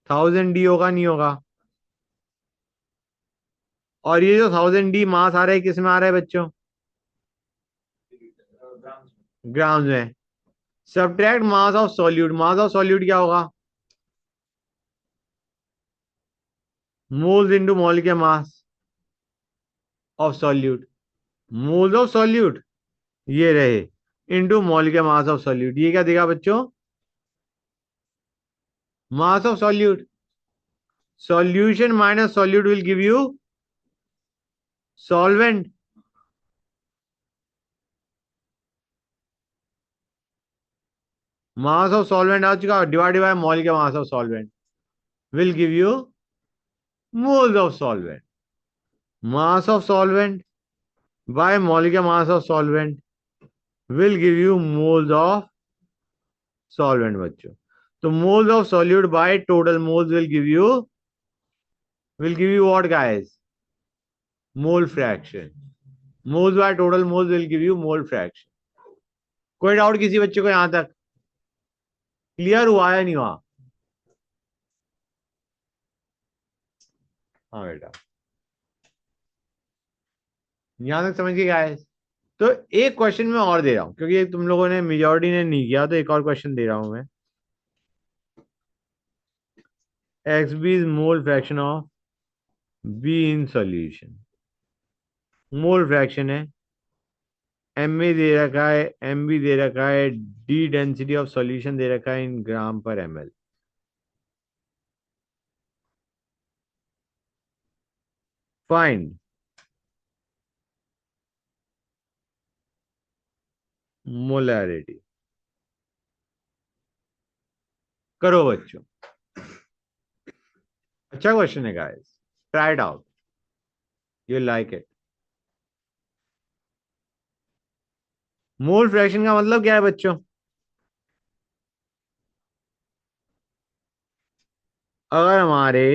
1000 डी होगा, नहीं होगा? और ये जो 1000 डी मास आ रहा है किस में आ रहा है बच्चों? ग्राम्स में। Subtract mass of solute, mass of solute क्या होगा? Moles into molecular mass of solute. Moles of solute ये रहे, into molecular mass of solute. ये क्या देगा बच्चों? Mass of solute. Solution minus solute will give you solvent. Mass of solvent आ चुका, divided by molecular mass of solvent will give you moles of solvent. Mass of solvent by molecular mass of solvent will give you moles of solvent बच्चों। तो moles of solute by total moles will give you what guys? Mole fraction. Moles bye total moles will give you mole fraction. कोई doubt किसी बच्चे को यहां तक? Clear हुआ या नहीं हुआ? हाँ बेटा, यहां तक समझ के गाइस? तो एक क्वेश्चन मैं और दे रहा हूं, क्योंकि तुम लोगों ने मेजॉरिटी ने नहीं किया, तो एक और क्वेश्चन दे रहा हूं मैं। X B is mole fraction of B in solution. Mole fraction है, एम ए दे रखा है, एम बी दे रखा है, डी डेंसिटी ऑफ सॉल्यूशन दे रखा है in gram per M L. Find molarity. करो बच्चों, अच्छा क्वेश्चन है guys, try it out, you like it. Mole fraction का मतलब क्या है बच्चों? अगर हमारे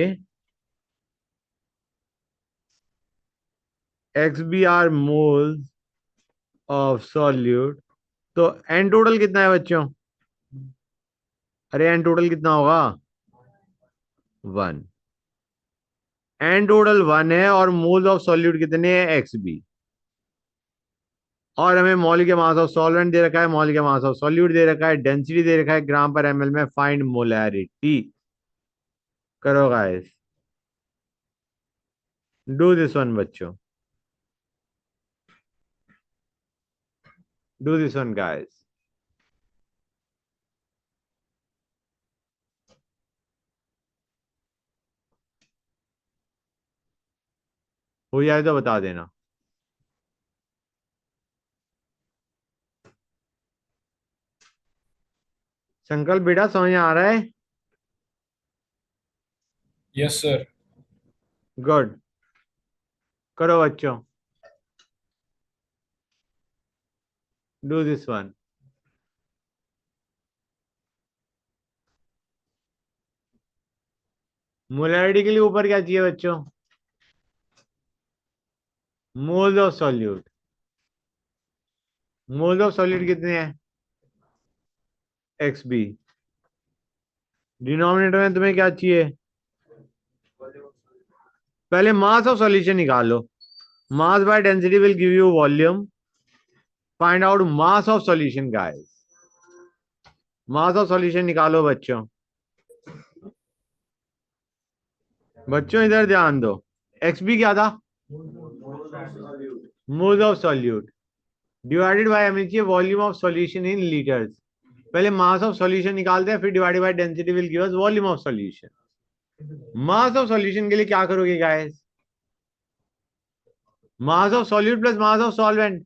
X B are moles of solute, तो एन टोटल कितना है बच्चों? अरे एन टोटल कितना होगा? 1। एन टोटल 1 है और मोल्स ऑफ सॉल्यूट कितने हैं? X B. और हमें मॉलिक्यूलर मास ऑफ सॉल्वेंट दे रखा है, मॉलिक्यूलर मास ऑफ सॉल्यूट दे रखा है, डेंसिटी दे रखा है ग्राम पर एमएल में। Find molarity. करो गाइस, डू दिस वन बच्चों, डू दिस वन गाइस। हो जाए तो बता देना। संकल्प बेटा समझ आ रहा है? Yes sir. गुड, करो बच्चों, डू दिस वन। मोलैरिटी के लिए ऊपर क्या चाहिए बच्चों? Moles of solute. Moles of solute कितने हैं? X B. डिनोमिनेटर में तुम्हें क्या चाहिए? पहले मास ऑफ सॉल्यूशन निकालो, मास by density will give you volume, find out mass of solution guys, mass of solution निकालो बच्चों, बच्चों इधर ध्यान दो, एक्स बी क्या था, moles of solute divided by हमें चाहिए volume of solution in litres, पहले मास ऑफ सॉल्यूशन निकालते हैं फिर divided by density will give us volume of solution. Mass of solution के लिए क्या करोगे guys, mass of solute plus mass of solvent.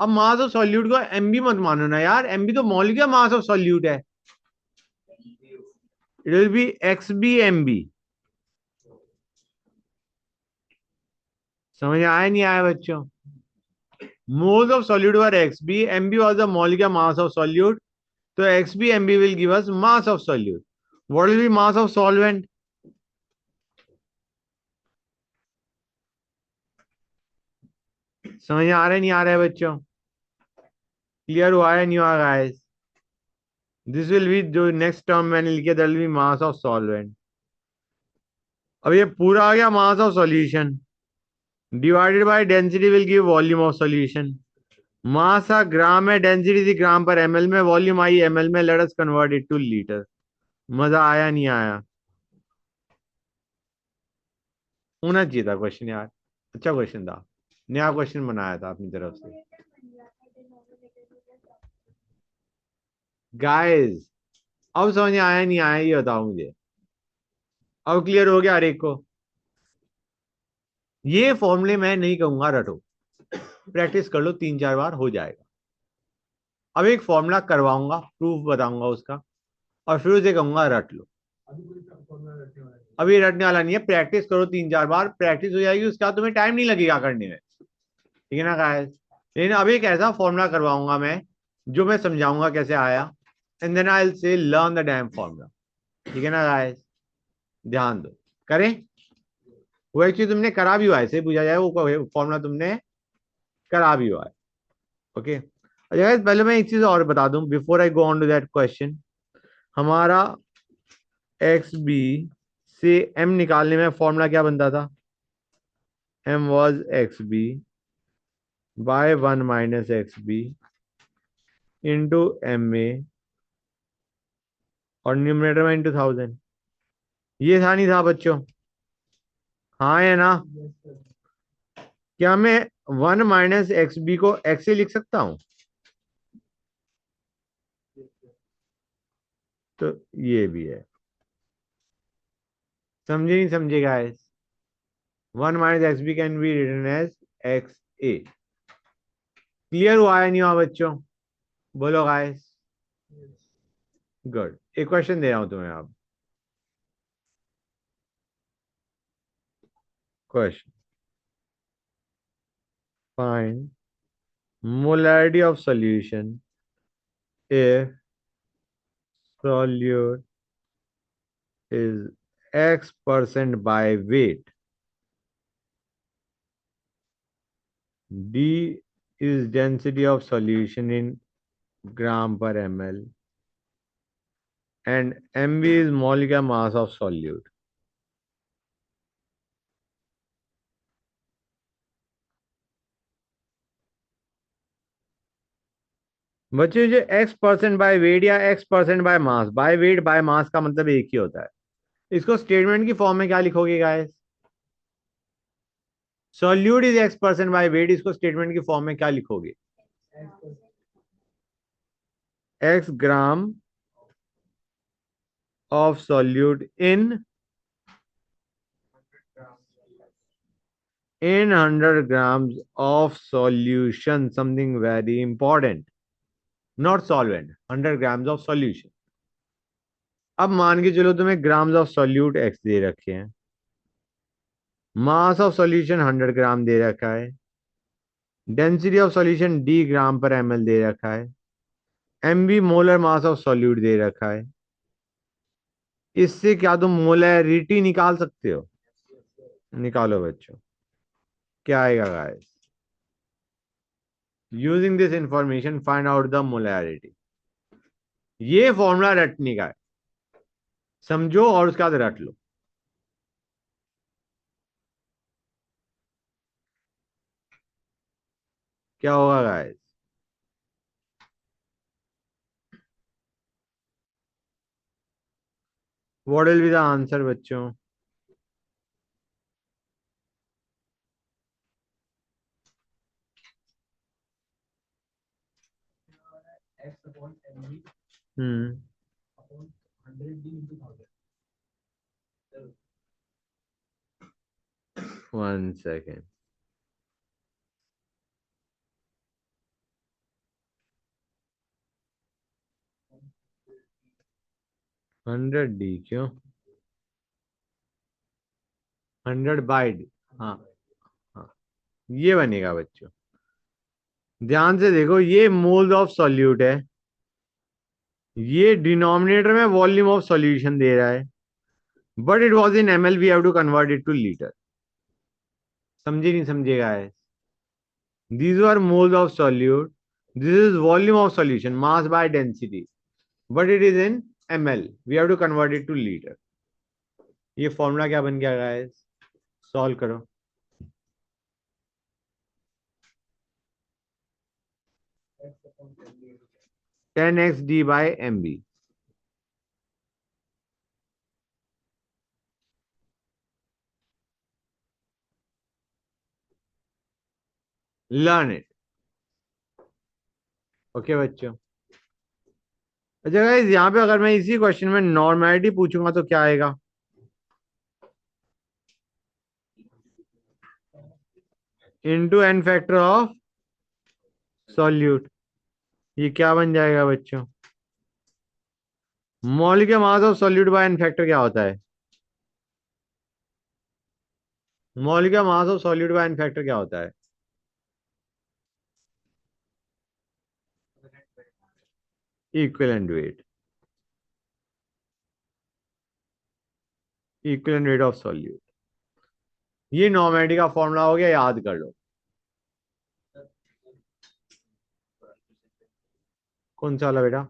अब मास ऑफ सॉल्यूट को एमबी मत मानो ना यार, एमबी तो मॉलिक्यूलर मास ऑफ सॉल्यूट है, it will be X B m B. समझ आया नहीं आया बच्चों, moles of solute were x B, m b was the molecular mass of solute, तो x B m b will give us mass of solute. What will be mass of solvent, समझ आ रहा है नहीं आ रहा है बच्चों, क्लियर हुआ है नहीं हुआ गाइस, दिस विल बी जो नेक्स्ट टर्म मैंने लिखा that will be mass of solvent. अब ये पूरा आ गया mass of solution divided by density will give volume of solution. Mass आ ग्राम है, डेंसिटी थी ग्राम पर एमएल में, वॉल्यूम आई एमएल में, let us convert it to litre. मजा आया नहीं आया, होना चाहिए था क्वेश्चन यार, अच्छा क्वेश्चन था, नया क्वेश्चन बनाया था अपनी तरफ से गाइस। अब समझ में आया नहीं आया ये बताओ मुझे, अब क्लियर हो गया हर एक को। ये फॉर्मूले मैं नहीं कहूंगा रटो, प्रैक्टिस कर लो 3-4 बार हो जाएगा। अब एक फॉर्मूला करवाऊंगा, प्रूफ बताऊंगा उसका, और फिर उसे कहूंगा रट लो। अभी रटने वाला नहीं है, प्रैक्टिस करो 3-4 बार, प्रैक्टिस हो जाएगी, उसके बाद तुम्हें टाइम नहीं लगेगा करने में, ठीक है ना गाइस। लेकिन अब एक ऐसा फॉर्मूला करवाऊंगा मैं जो मैं समझाऊंगा कैसे आया, and then I will say learn the damn formula, ठीक है ना गाइस, ध्यान दो। करें, वो एक चीज तुमने करा भी हुआ है, ऐसे पूछा जाए, वो फॉर्मूला तुमने करा भी हुआ है, ओके। अच्छा गाइस, पहले मैं एक चीज और बता दूं before I go on to that question. हमारा एक्स बी से एम निकालने में फॉर्मूला क्या बनता था, M was X B by 1 - X B into M A और न्यूमरेटर में इंटू 1000। ये था नहीं था बच्चों, हाँ है ना, क्या मैं 1 - एक्स बी को एक्स से लिख सकता हूं, तो ये भी है, समझे नहीं समझे guys, 1 - X B can be written as X A. Clear हुआ है नहीं हुआ बच्चों, बोलो गाइस, गुड। एक क्वेश्चन दे रहा हूं तुम्हें अब, question, find molarity of solution if solute is x% by weight, d is density of solution in gram per ml, and mv is molecular mass of solute। बच्चों जो x% बाय वेट या x% by mass, by weight by mass का मतलब एक ही होता है, इसको statement की फॉर्म में क्या लिखोगे guys, solute is x% by wait, इसको स्टेटमेंट की फॉर्म में क्या लिखोगे, x gram of solute in 100 grams of solution, something very important, not solvent, 100 grams of solution। अब मान के चलो तुम्हें ग्राम्स ऑफ सॉल्यूट एक्स दे रखे हैं, मास ऑफ सॉल्यूशन 100 ग्राम दे रखा है, density of solution D gram per ML दे रखा है, MB molar mass of solute दे रखा है। इससे क्या तुम मोलैरिटी निकाल सकते हो, निकालो बच्चों, क्या आएगा guys, using this information find out the molarity. ये फॉर्मूला रटने का है, समझो और उसके बाद रट लो। क्या होगा guys? What will be the answer बच्चों? X upon MB हम्म, upon 100 D into 1000. One second. 100D क्यों? 100/D. हाँ हाँ, ये बनेगा बच्चों. ध्यान से देखो, ये मोल्स ऑफ सॉल्यूट है, ये डिनोमिनेटर में वॉल्यूम ऑफ सॉल्यूशन दे रहा है, but it was in ml, we have to convert it to litre. समझे नहीं समझेगा है? These were moles of solute. This is volume of solution, mass by density, but it is in ml. We have to convert it to liter. ये formula क्या बन गया guys? Solve करो. X upon MB into 10x/d/mb. Learn it. Okay बच्चों. अच्छा guys, यहाँ पे अगर मैं इसी क्वेश्चन में नॉर्मेलिटी पूछूंगा तो क्या आएगा? Into n factor of solute. ये क्या बन जाएगा बच्चों? Molecular mass of solute bye n factor क्या होता है? Molecular mass of solute bye n factor क्या होता है? Equivalent weight. Equivalent weight of solute. ये नॉर्मेलिटी का फॉर्मूला हो गया, याद कर लो. कौन सा वाला बेटा?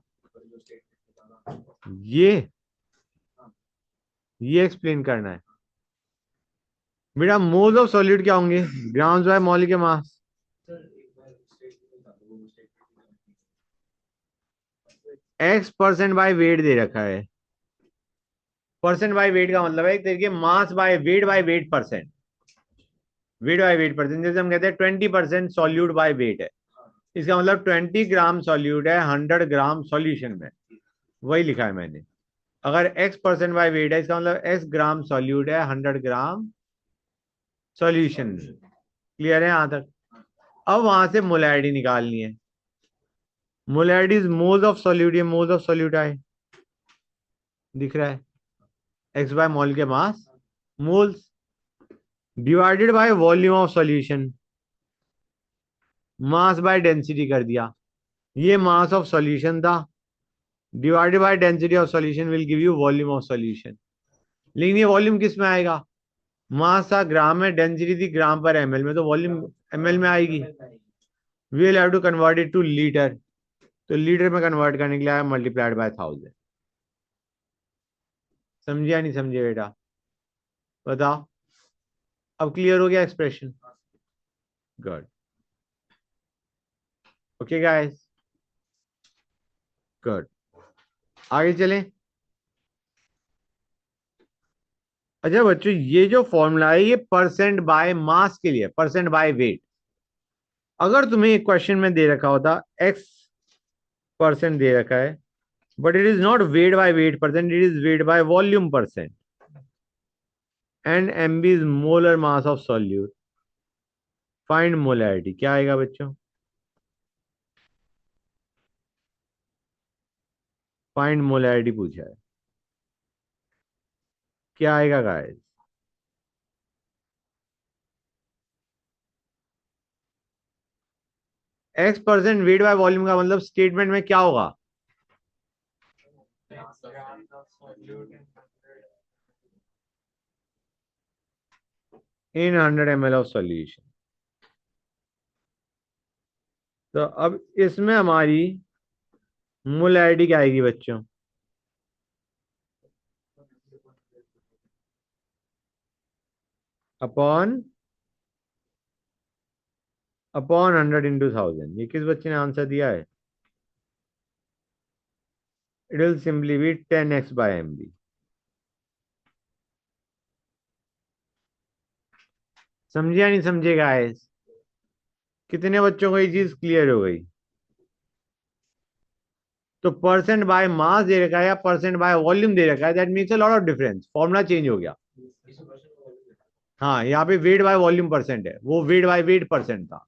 ये ये एक्सप्लेन करना है बेटा. मोल्स ऑफ सॉल्यूट क्या होंगे? Grams by molecular mass. x% by weight दे रखा है. परसेंट बाय वेट का मतलब है एक तरीके mass by weight percent. Weight by weight percent. जैसे हम कहते हैं 20% सॉल्यूट बाय वेट है, इसका मतलब 20 ग्राम सॉल्यूट है 100 ग्राम सॉल्यूशन में. वही लिखा है मैंने. अगर x% बाय वेट है, इसका मतलब x ग्राम सॉल्यूट है 100 ग्राम सॉल्यूशन में. क्लियर है यहां तक? अब वहां से मोलैरिटी निकालनी है. Molarity is moles of solute. ये मोल्स ऑफ सॉल्यूट आए, दिख रहा है. एक्स बाय मॉल के mass, moles, divided by volume of solution, mass by density कर दिया. ये मास ऑफ सॉल्यूशन था, divided by density of solution will give you volume of solution. लेकिन ये वॉल्यूम किस में आएगा? मास था ग्राम में, डेंसिटी थी ग्राम पर ml में, तो वॉल्यूम ml में आएगी. We will have to convert it to litre. तो लीटर में कन्वर्ट करने के लिए आया मल्टीप्लाइड बाय 1000. समझे या नहीं समझे बेटा? बताओ. अब क्लियर हो गया expression? Good. Okay guys, good. आगे चलें. अच्छा बच्चों, ये जो फॉर्मूला है ये परसेंट बाय मास के लिए, परसेंट बाय वेट. अगर तुम्हें एक क्वेश्चन में दे रखा होता x% दे रखा है, but it is not weight by weight percent, it is weight by volume percent, and mb is molar mass of solute, find molarity. क्या आएगा बच्चों? फाइंड मोलैरिटी पूछा है. क्या आएगा guys? x% weight by volume का मतलब स्टेटमेंट में क्या होगा? इन 100 ml ऑफ सॉल्यूशन. तो अब इसमें हमारी मोलैरिटी क्या आएगी बच्चों? Upon upon 100 into 1000। ये किस बच्चे ने आंसर दिया है? It will simply be 10x/mv। समझे या नहीं समझे गाइस? कितने बच्चों को ये चीज क्लियर हो गई? तो परसेंट बाय मास दे रखा है या परसेंट बाय वॉल्यूम दे रखा है, that means a lot of difference, formula change हो गया। हाँ, यहाँ पे वेट बाय वॉल्यूम परसेंट है, वो वेट बाय वेट परसेंट था।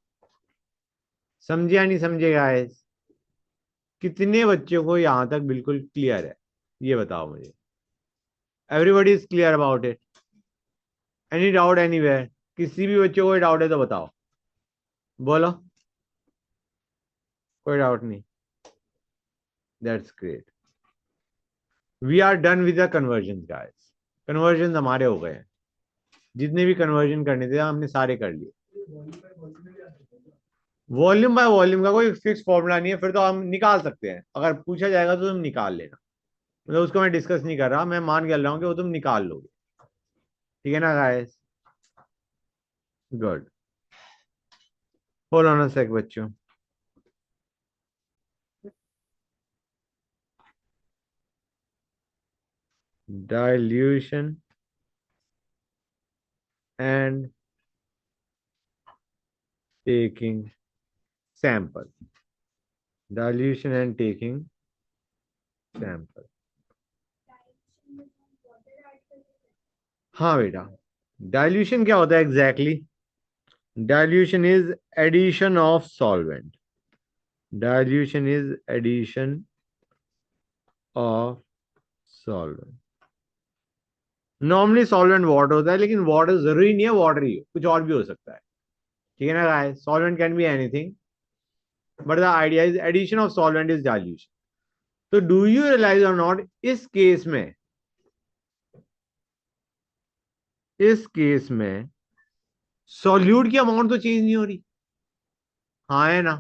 समझे या नहीं समझे गाइस? कितने बच्चों को यहां तक बिल्कुल क्लियर है, ये बताओ मुझे। Everybody is clear about it? Any doubt anywhere? किसी भी बच्चों को डाउट है तो बताओ, बोलो। कोई डाउट नहीं? That's great. We are done with the conversion guys. Conversion हमारे हो गए हैं, जितने भी कन्वर्जन करने थे हमने सारे कर लिए। वॉल्यूम बाय वॉल्यूम का कोई फिक्स फॉर्मूला नहीं है, फिर तो हम निकाल सकते हैं, अगर पूछा जाएगा तो तुम निकाल लेना। मतलब उसको मैं डिस्कस नहीं कर रहा, मैं मान के रहा हूँ कि वो तुम निकाल लोगे। ठीक है ना guys? Good. Hold on a sec बच्चों। Dilution and taking sample. Dilution and taking sample. हाँ बेटा, डाइल्यूशन क्या होता है exactly? Dilution is addition of solvent. Dilution is addition of solvent. Normally solvent water होता है, लेकिन वाटर जरूरी नहीं है वाटर ही हो, कुछ और भी हो सकता है। ठीक है ना guys? Solvent can be anything, but the idea is addition of solvent is dilution. तो do you realize or not, इस केस में सॉल्यूट की अमाउंट तो चेंज नहीं हो रही। हाँ है ना?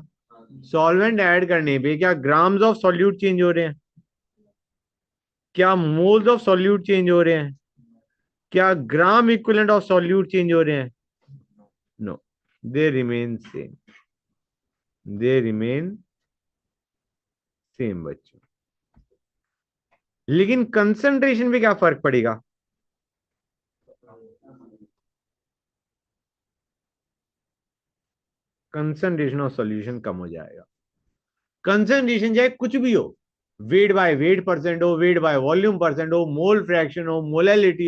सॉल्वेंट ऐड करने पे क्या ग्राम्स ऑफ सॉल्यूट चेंज हो रहे हैं? क्या मोल्स ऑफ सॉल्यूट चेंज हो रहे हैं? क्या gram equivalent of solute change हो रहे हैं? No, they remain same. They remain same बच्चों। लेकिन कंसंट्रेशन पे क्या फर्क पड़ेगा? कंसंट्रेशन ऑफ सॉल्यूशन कम हो जाएगा। कंसंट्रेशन चाहे कुछ भी हो, वेट बाय वेट परसेंट हो, वेट बाय वॉल्यूम परसेंट हो, मोल फ्रैक्शन हो, मोलैरिटी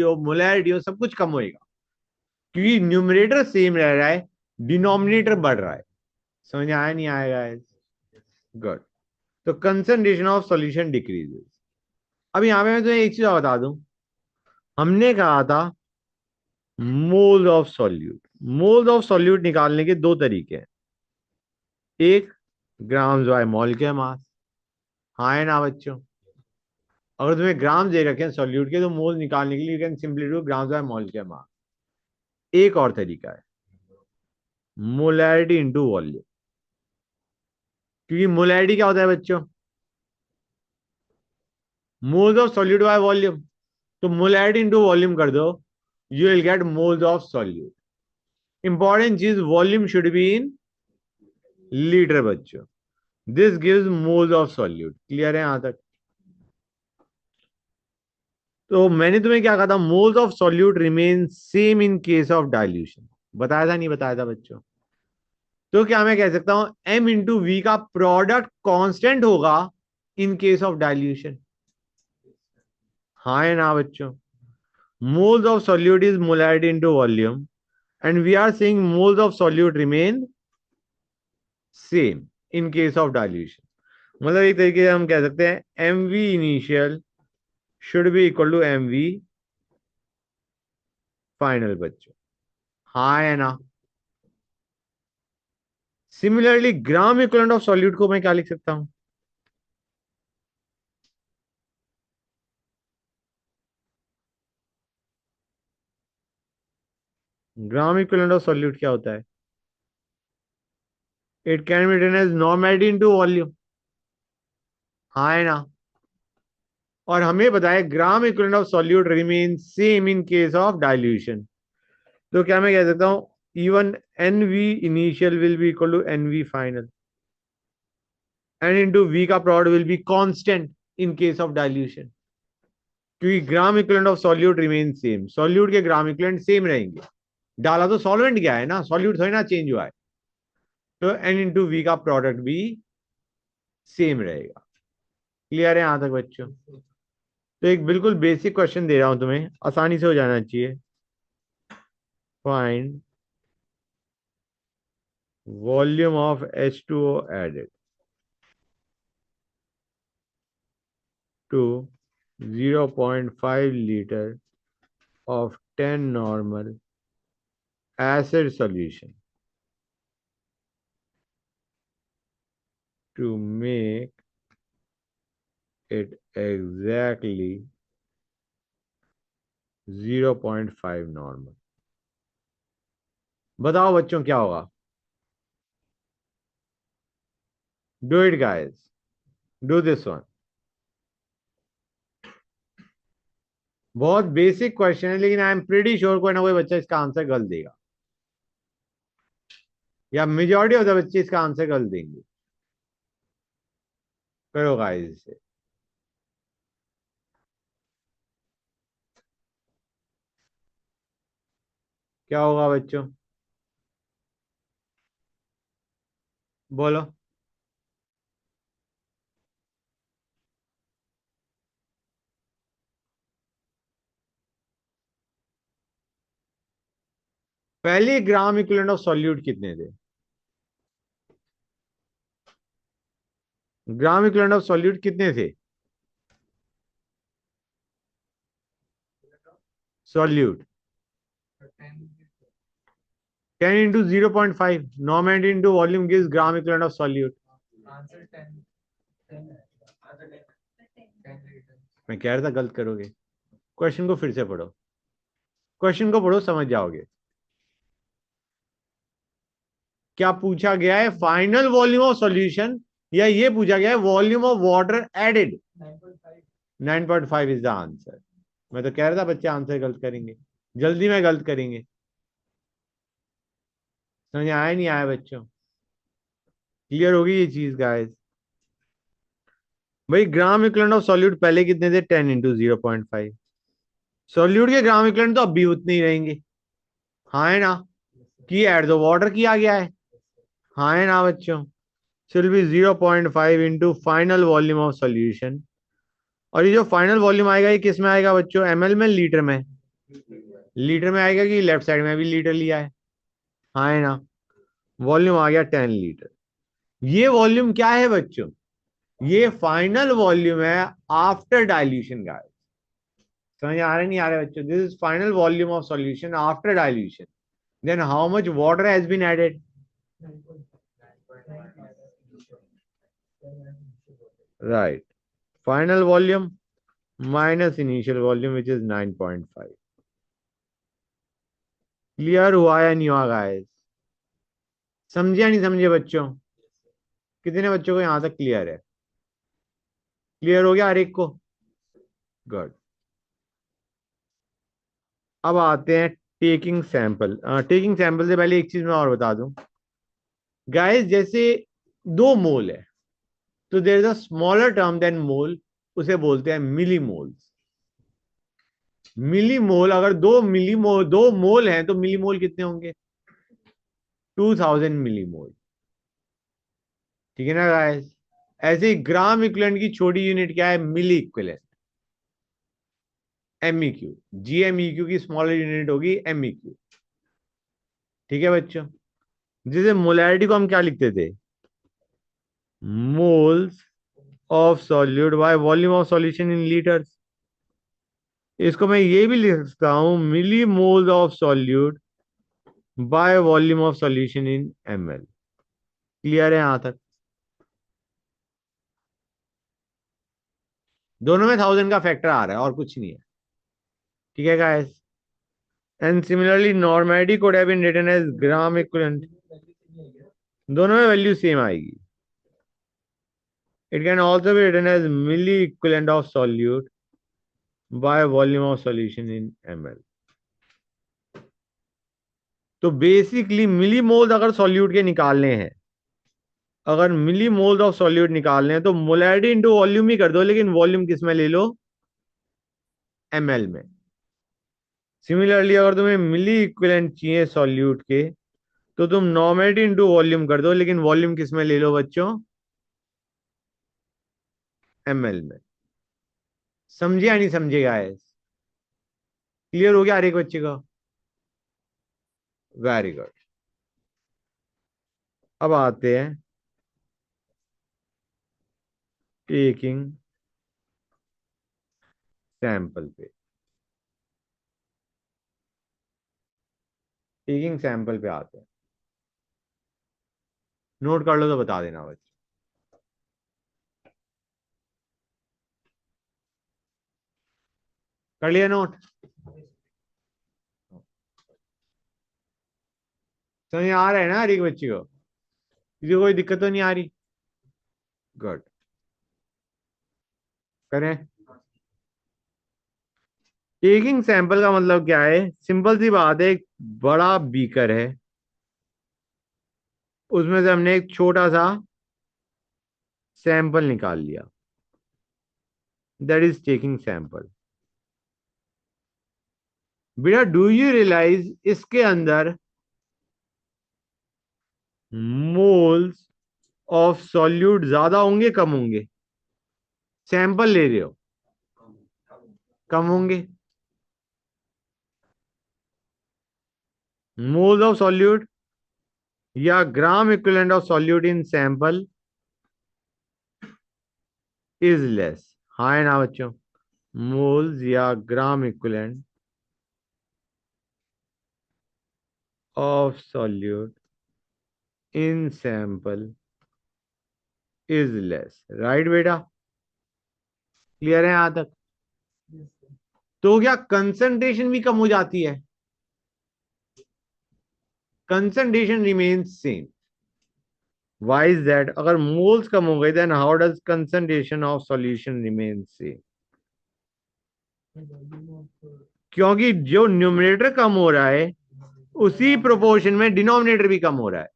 हो, सब कुछ कम होएगा, क्योंकि न्यूमरेटर सेम रह रहा है, डिनोमिनेटर बढ़ रहा है। समझ आया नहीं आएगा? गुड। तो कंसंट्रेशन ऑफ सॉल्यूशन डिक्रीजेस। अब यहां पे मैं तुम्हें एक चीज और बता दूं, हमने कहा था मोल of solute. Mole of solute निकालने के दो तरीके हैं, एक ग्राम्स बाय मोल के मास। हाँ है ना बच्चों? अगर तुम्हें ग्राम दे रखे हैं सॉल्यूट के, तो मोल निकालने के लिए you can simply do grams by mole के मास। एक और तरीका है मोलैरिटी इंटू वॉल्यूम। क्योंकि मोलैरिटी क्या होता है बच्चों? Moles of solute by volume. तो मोलैरिटी इंटू वॉल्यूम कर दो, you will get moles of solute. Important चीज, volume should be in litre बच्चों। This gives moles of solute. Clear है यहां तक? तो मैंने तुम्हें क्या कहा था, moles of solute remain same in case of dilution. बताया था नहीं बताया था बच्चों? तो क्या मैं कह सकता हूं m इंटू वी का प्रोडक्ट कांस्टेंट होगा इन केस ऑफ डाइल्यूशन? हाँ है ना बच्चों? Moles of solute is molarity into volume, and we are saying moles of solute remain same in case of dilution. मतलब एक तरीके से हम कह सकते हैं M V initial should be equal to M V final बच्चों। हाँ है ना? Similarly gram equivalent of solute को मैं क्या लिख सकता हूं? ग्राम इक्विवेलेंट ऑफ सॉल्यूट क्या होता है? It can be written as normality into volume. हाँ है ना? और हमें बताया gram equivalent of solute remain same in case of dilution. तो क्या मैं कह सकता हूं even NV initial will be equal to NV final. And into V का product will be constant in case of dilution. क्योंकि ग्राम equivalent of solute remain same, solute के gram equivalent same रहेंगे, डाला तो सॉल्वेंट गया है ना, सॉल्यूट थोड़ी ना चेंज हुआ है, तो N इंटू वी का प्रोडक्ट भी सेम रहेगा। क्लियर है यहां तक बच्चों? तो एक बिल्कुल बेसिक क्वेश्चन दे रहा हूं तुम्हें, आसानी से हो जाना चाहिए। Find volume of H2O added to 0.5 litre of 10 normal acid solution to make it exactly 0.5 normal। बताओ बच्चों क्या होगा? Do it guys, do this one. बहुत बेसिक क्वेश्चन है, लेकिन आई एम प्रीटी श्योर कोई ना कोई बच्चा इसका आंसर गलत देगा, या मेजॉरिटी ऑफ द बच्चे इसका आंसर गलत देंगे। करो गाइस इसे। क्या होगा बच्चों, बोलो। पहले ग्राम इक्विवेलेंट ऑफ सॉल्यूट कितने थे? ग्राम इक्विवेलेंट ऑफ सॉल्यूट कितने थे? Solute 10 into 0.5 normal into volume gives gram equivalent of solute। Answer 10. 10. Answer 10. 10 liters. मैं कह रहा था गलत करोगे। क्वेश्चन को फिर से पढ़ो, क्वेश्चन को पढ़ो, समझ जाओगे। क्या पूछा गया है? फाइनल वॉल्यूम ऑफ सॉल्यूशन, या ये पूछा गया है volume of water added? 9.5. 9.5 is the answer. मैं तो कह रहा था बच्चे आंसर गलत करेंगे, जल्दी में गलत करेंगे। समझ आया नहीं आया बच्चों? क्लियर होगी ये चीज गाइस? भाई ग्राम इक्विवेलेंट ऑफ सॉल्यूट पहले कितने थे? 10 इंटू 0.5। सॉल्यूट के ग्राम इक्विवेलेंट तो अब भी उतने ही रहेंगे, हाँ है ना? कि एड द वाटर किया गया है, हाँ है ना बच्चों? So will be 0.5 into final volume of solution. और ये जो फाइनल वॉल्यूम आएगा ये किस में आएगा बच्चों? एमएल में, लीटर में? लीटर में आएगा, कि लेफ्ट साइड में भी लीटर लिया है, हाँ है ना? वॉल्यूम आ गया 10 लीटर। ये वॉल्यूम क्या है बच्चों? ये फाइनल वॉल्यूम है आफ्टर डाइल्यूशन गाइस। समझ आ रहा है नहीं आ रहा है बच्चों? This is final volume of solution after dilution. Then how much water has been added? 9.5. Right, final volume minus initial volume which is 9.5। Clear हुआ या नहीं हुआ गाइस? समझे या नहीं समझे बच्चों? कितने बच्चों को यहां तक क्लियर है? क्लियर हो गया हर एक को? गुड। अब आते हैं टेकिंग सैंपल। टेकिंग सैंपल से पहले एक चीज मैं और बता दूं गाइस, जैसे 2 मोल है तो there is a smaller term than mole, उसे बोलते हैं मिली मोल्स। मिली मोल, अगर 2 मोल हैं तो मिली मोल कितने होंगे? 2000 मिली मोल। ठीक है ना गाइस? ऐसे ही ग्राम इक्विवेलेंट की छोटी यूनिट क्या है? मिली इक्विवेलेंट, एमईक्यू। जीएमईक्यू की स्मॉलर यूनिट होगी एमईक्यू। ठीक है बच्चों? जैसे मोलैरिटी को हम क्या लिखते थे? Moles of solute by volume of solution in litres. इसको मैं ये भी लिख सकता हूं, milli moles of solute by volume of solution in ML. Clear है यहां तक? दोनों में 1000 का फैक्टर आ रहा है और कुछ नहीं है। ठीक है guys? And similarly normality could have been written as gram equivalent. दोनों में वैल्यू सेम आएगी। It can also be written as milli equivalent of solute by volume of solution in ml. तो बेसिकली मिली मोल्स अगर solute के निकालने हैं, अगर मिली moles of solute निकालने हैं तो मोलैरिटी इंटू वॉल्यूम ही कर दो, लेकिन वॉल्यूम किस में ले लो, ml में। सिमिलरली अगर तुम्हें मिली इक्विवेलेंट चाहिए सॉल्यूट के, तो तुम नॉर्मेलिटी इंटू वॉल्यूम कर दो, लेकिन वॉल्यूम किस में ले लो बच्चों, ml में। समझे या नहीं समझे गाइस? क्लियर हो गया हर एक बच्चे का? Very good. अब आते हैं टेकिंग सैंपल पे। टेकिंग सैंपल पे आते हैं। नोट कर लो तो बता देना बच्चे। कर लिया नोट? समझ आ रहा है ना हर एक बच्चे को? किसी को कोई दिक्कत तो नहीं आ रही? गुड। करें। टेकिंग सैंपल का मतलब क्या है? सिंपल सी बात है, एक बड़ा बीकर है, उसमें से हमने एक छोटा सा सैंपल निकाल लिया, दैट इज टेकिंग सैंपल। बेटा डू यू रियलाइज इसके अंदर मोल्स ऑफ सॉल्यूट ज्यादा होंगे कम होंगे? सैंपल ले रहे हो, कम होंगे। मोल्स ऑफ सॉल्यूट या ग्राम equivalent of solute in sample is less. हाँ है ना बच्चों? मोल्स या ग्राम equivalent of solute in sample is less, right बेटा? क्लियर है यहां तक? तो क्या कंसंट्रेशन भी कम हो जाती है? Concentration remains same. Why is that? अगर मोल्स कम हो गए then how does concentration of solution remain same? क्योंकि जो न्यूमरेटर कम हो रहा है उसी प्रोपोर्शन में डिनोमिनेटर भी कम हो रहा है।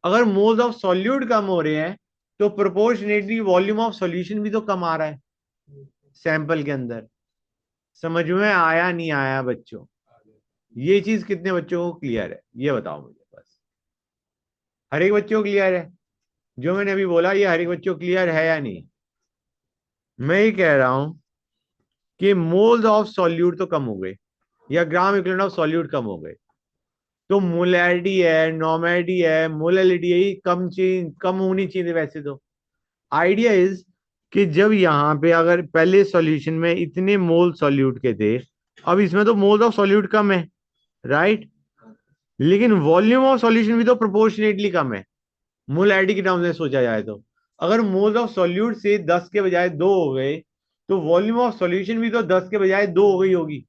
अगर मोल्स ऑफ सॉल्यूट कम हो रहे हैं तो प्रोपोर्शनेटली वॉल्यूम ऑफ सॉल्यूशन भी तो कम आ रहा है सैंपल के अंदर। समझ में आया नहीं आया बच्चों? ये चीज कितने बच्चों को क्लियर है ये बताओ मुझे बस। हर एक बच्चों को क्लियर है? जो मैंने अभी बोला ये हर एक बच्चों को क्लियर है या नहीं? मैं ही कह रहा हूं कि मोल्स ऑफ सॉल्यूट तो कम हो गए या ग्राम इक्विवेलेंट ऑफ सॉल्यूट कम हो गए, तो मोलैरिटी है, नॉर्मेलिटी है, मोलैलिटी है, ये कम होनी चाहिए वैसे तो। आइडिया इज कि जब यहाँ पे अगर पहले सॉल्यूशन में इतने मोल सॉल्यूट के थे, अब इसमें तो मोल्स ऑफ सॉल्यूट कम है, राइट? लेकिन वॉल्यूम ऑफ सॉल्यूशन भी तो प्रोपोर्शनेटली कम है मोलैरिटी के टर्म्स में सोचा जाए तो। अगर मोल्स ऑफ सॉल्यूट से 10 के बजाय 2 हो गए तो वॉल्यूम ऑफ सॉल्यूशन भी तो 10 के बजाय 2 हो गई होगी।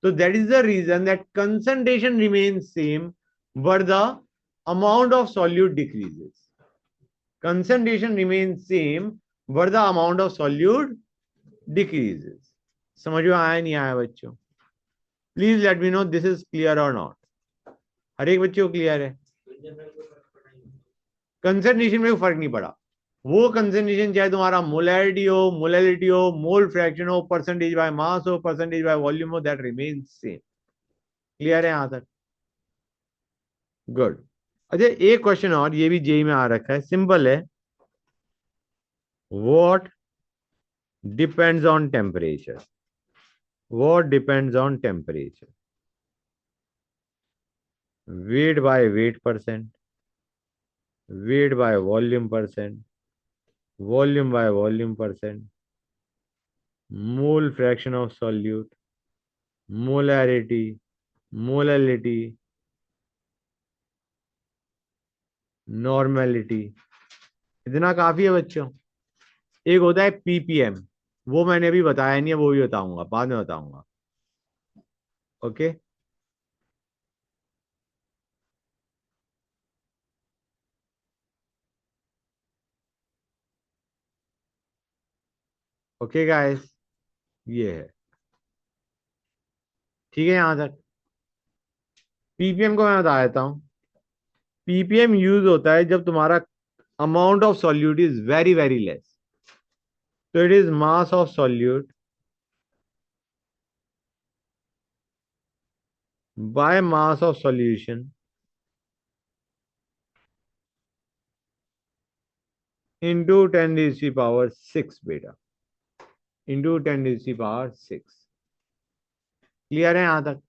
तो that is the reason that concentration remains same but the amount of solute decreases. Concentration remains same but the amount of solute decreases. समझ में आया नहीं आया बच्चों? Please let me no this is clear or not. हर एक बच्चे को clear है? कंसंट्रेशन में फर्क नहीं पड़ा। वो कंसंट्रेशन चाहे तुम्हारा मोलैरिटी हो, मोलैलिटी हो, मोल फ्रैक्शन हो, परसेंटेज बाय मास हो, परसेंटेज बाय वॉल्यूम हो, दैट रिमेन्स सेम। क्लियर है यहां तक? गुड। अच्छा एक क्वेश्चन और, ये भी जेई में आ रखा है, सिंपल है। What depends on temperature? What depends on temperature? Weight by weight percent, weight by volume percent, volume by volume percent, mole fraction of solute, molarity, molality, normality. इतना काफी है बच्चों। एक होता है पीपीएम, वो मैंने अभी बताया नहीं है, वो भी बताऊंगा, बाद में बताऊंगा। ओके। ओके गाइस, ये है। ठीक है यहां तक? पीपीएम को मैं बता देता हूं। पीपीएम यूज होता है जब तुम्हारा amount of solute is very very less, तो it is mass of solute by mass of solution into 10⁶ बेटा, इंटू 10⁶। क्लियर है यहां तक?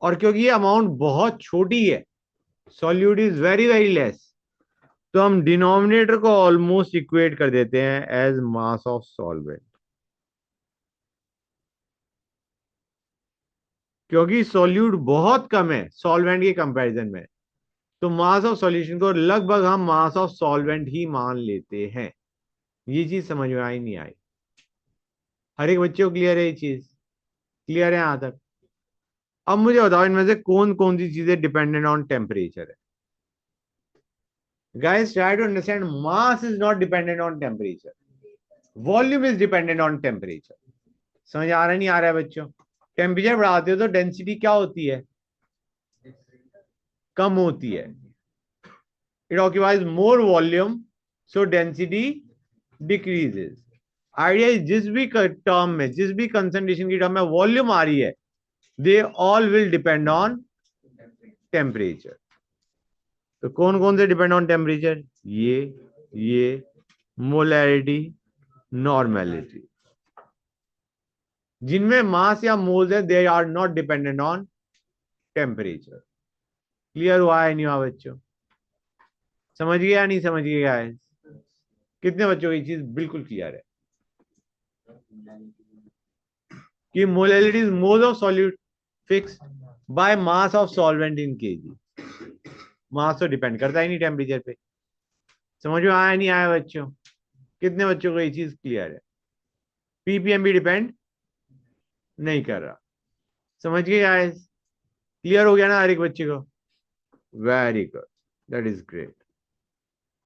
और क्योंकि ये अमाउंट बहुत छोटी है, solute is very very less, तो हम डिनोमिनेटर को ऑलमोस्ट इक्वेट कर देते हैं एज मास ऑफ सॉल्वेंट। क्योंकि सॉल्यूट बहुत कम है सॉल्वेंट के कंपैरिजन में, तो मास ऑफ सॉल्यूशन को लगभग हम मास ऑफ सॉल्वेंट ही मान लेते हैं। ये चीज समझ में आई नहीं आई? हर एक बच्चे को क्लियर है ये चीज? क्लियर है यहां तक? अब मुझे बताओ इनमें से कौन कौन सी चीजें डिपेंडेंट ऑन टेम्परेचर है? Guys, try to understand, mass is not dependent on temperature. Volume is dependent on temperature. समझ आ रहा नहीं आ रहा है बच्चों? टेम्परेचर बढ़ाते हो तो डेंसिटी क्या होती है? कम होती है। It occupies more volume, so density decreases. Idea जिस भी टर्म में, जिस भी कंसंट्रेशन की टर्म में वॉल्यूम आ रही है, they all will depend on temperature. तो कौन कौन से डिपेंड ऑन टेम्परेचर? ये मोलैरिटी, नॉर्मेलिटी। जिनमें मास या मोल्स है, they are not dependent on temperature. Clear हुआ है नहीं हुआ बच्चों? समझ गए या नहीं समझ गए गाइस? कितने बच्चों को ये चीज बिल्कुल क्लियर है कि molarity is mole of solute fix by mass of solvent in KG. Mass तो डिपेंड करता ही नहीं टेम्परेचर पे। समझ में आया नहीं आया बच्चों? कितने बच्चों को ये चीज क्लियर है? पीपीएम भी डिपेंड नहीं कर रहा। समझ गए गाइस? क्लियर हो गया ना हर एक बच्चे को? Very good, that is great.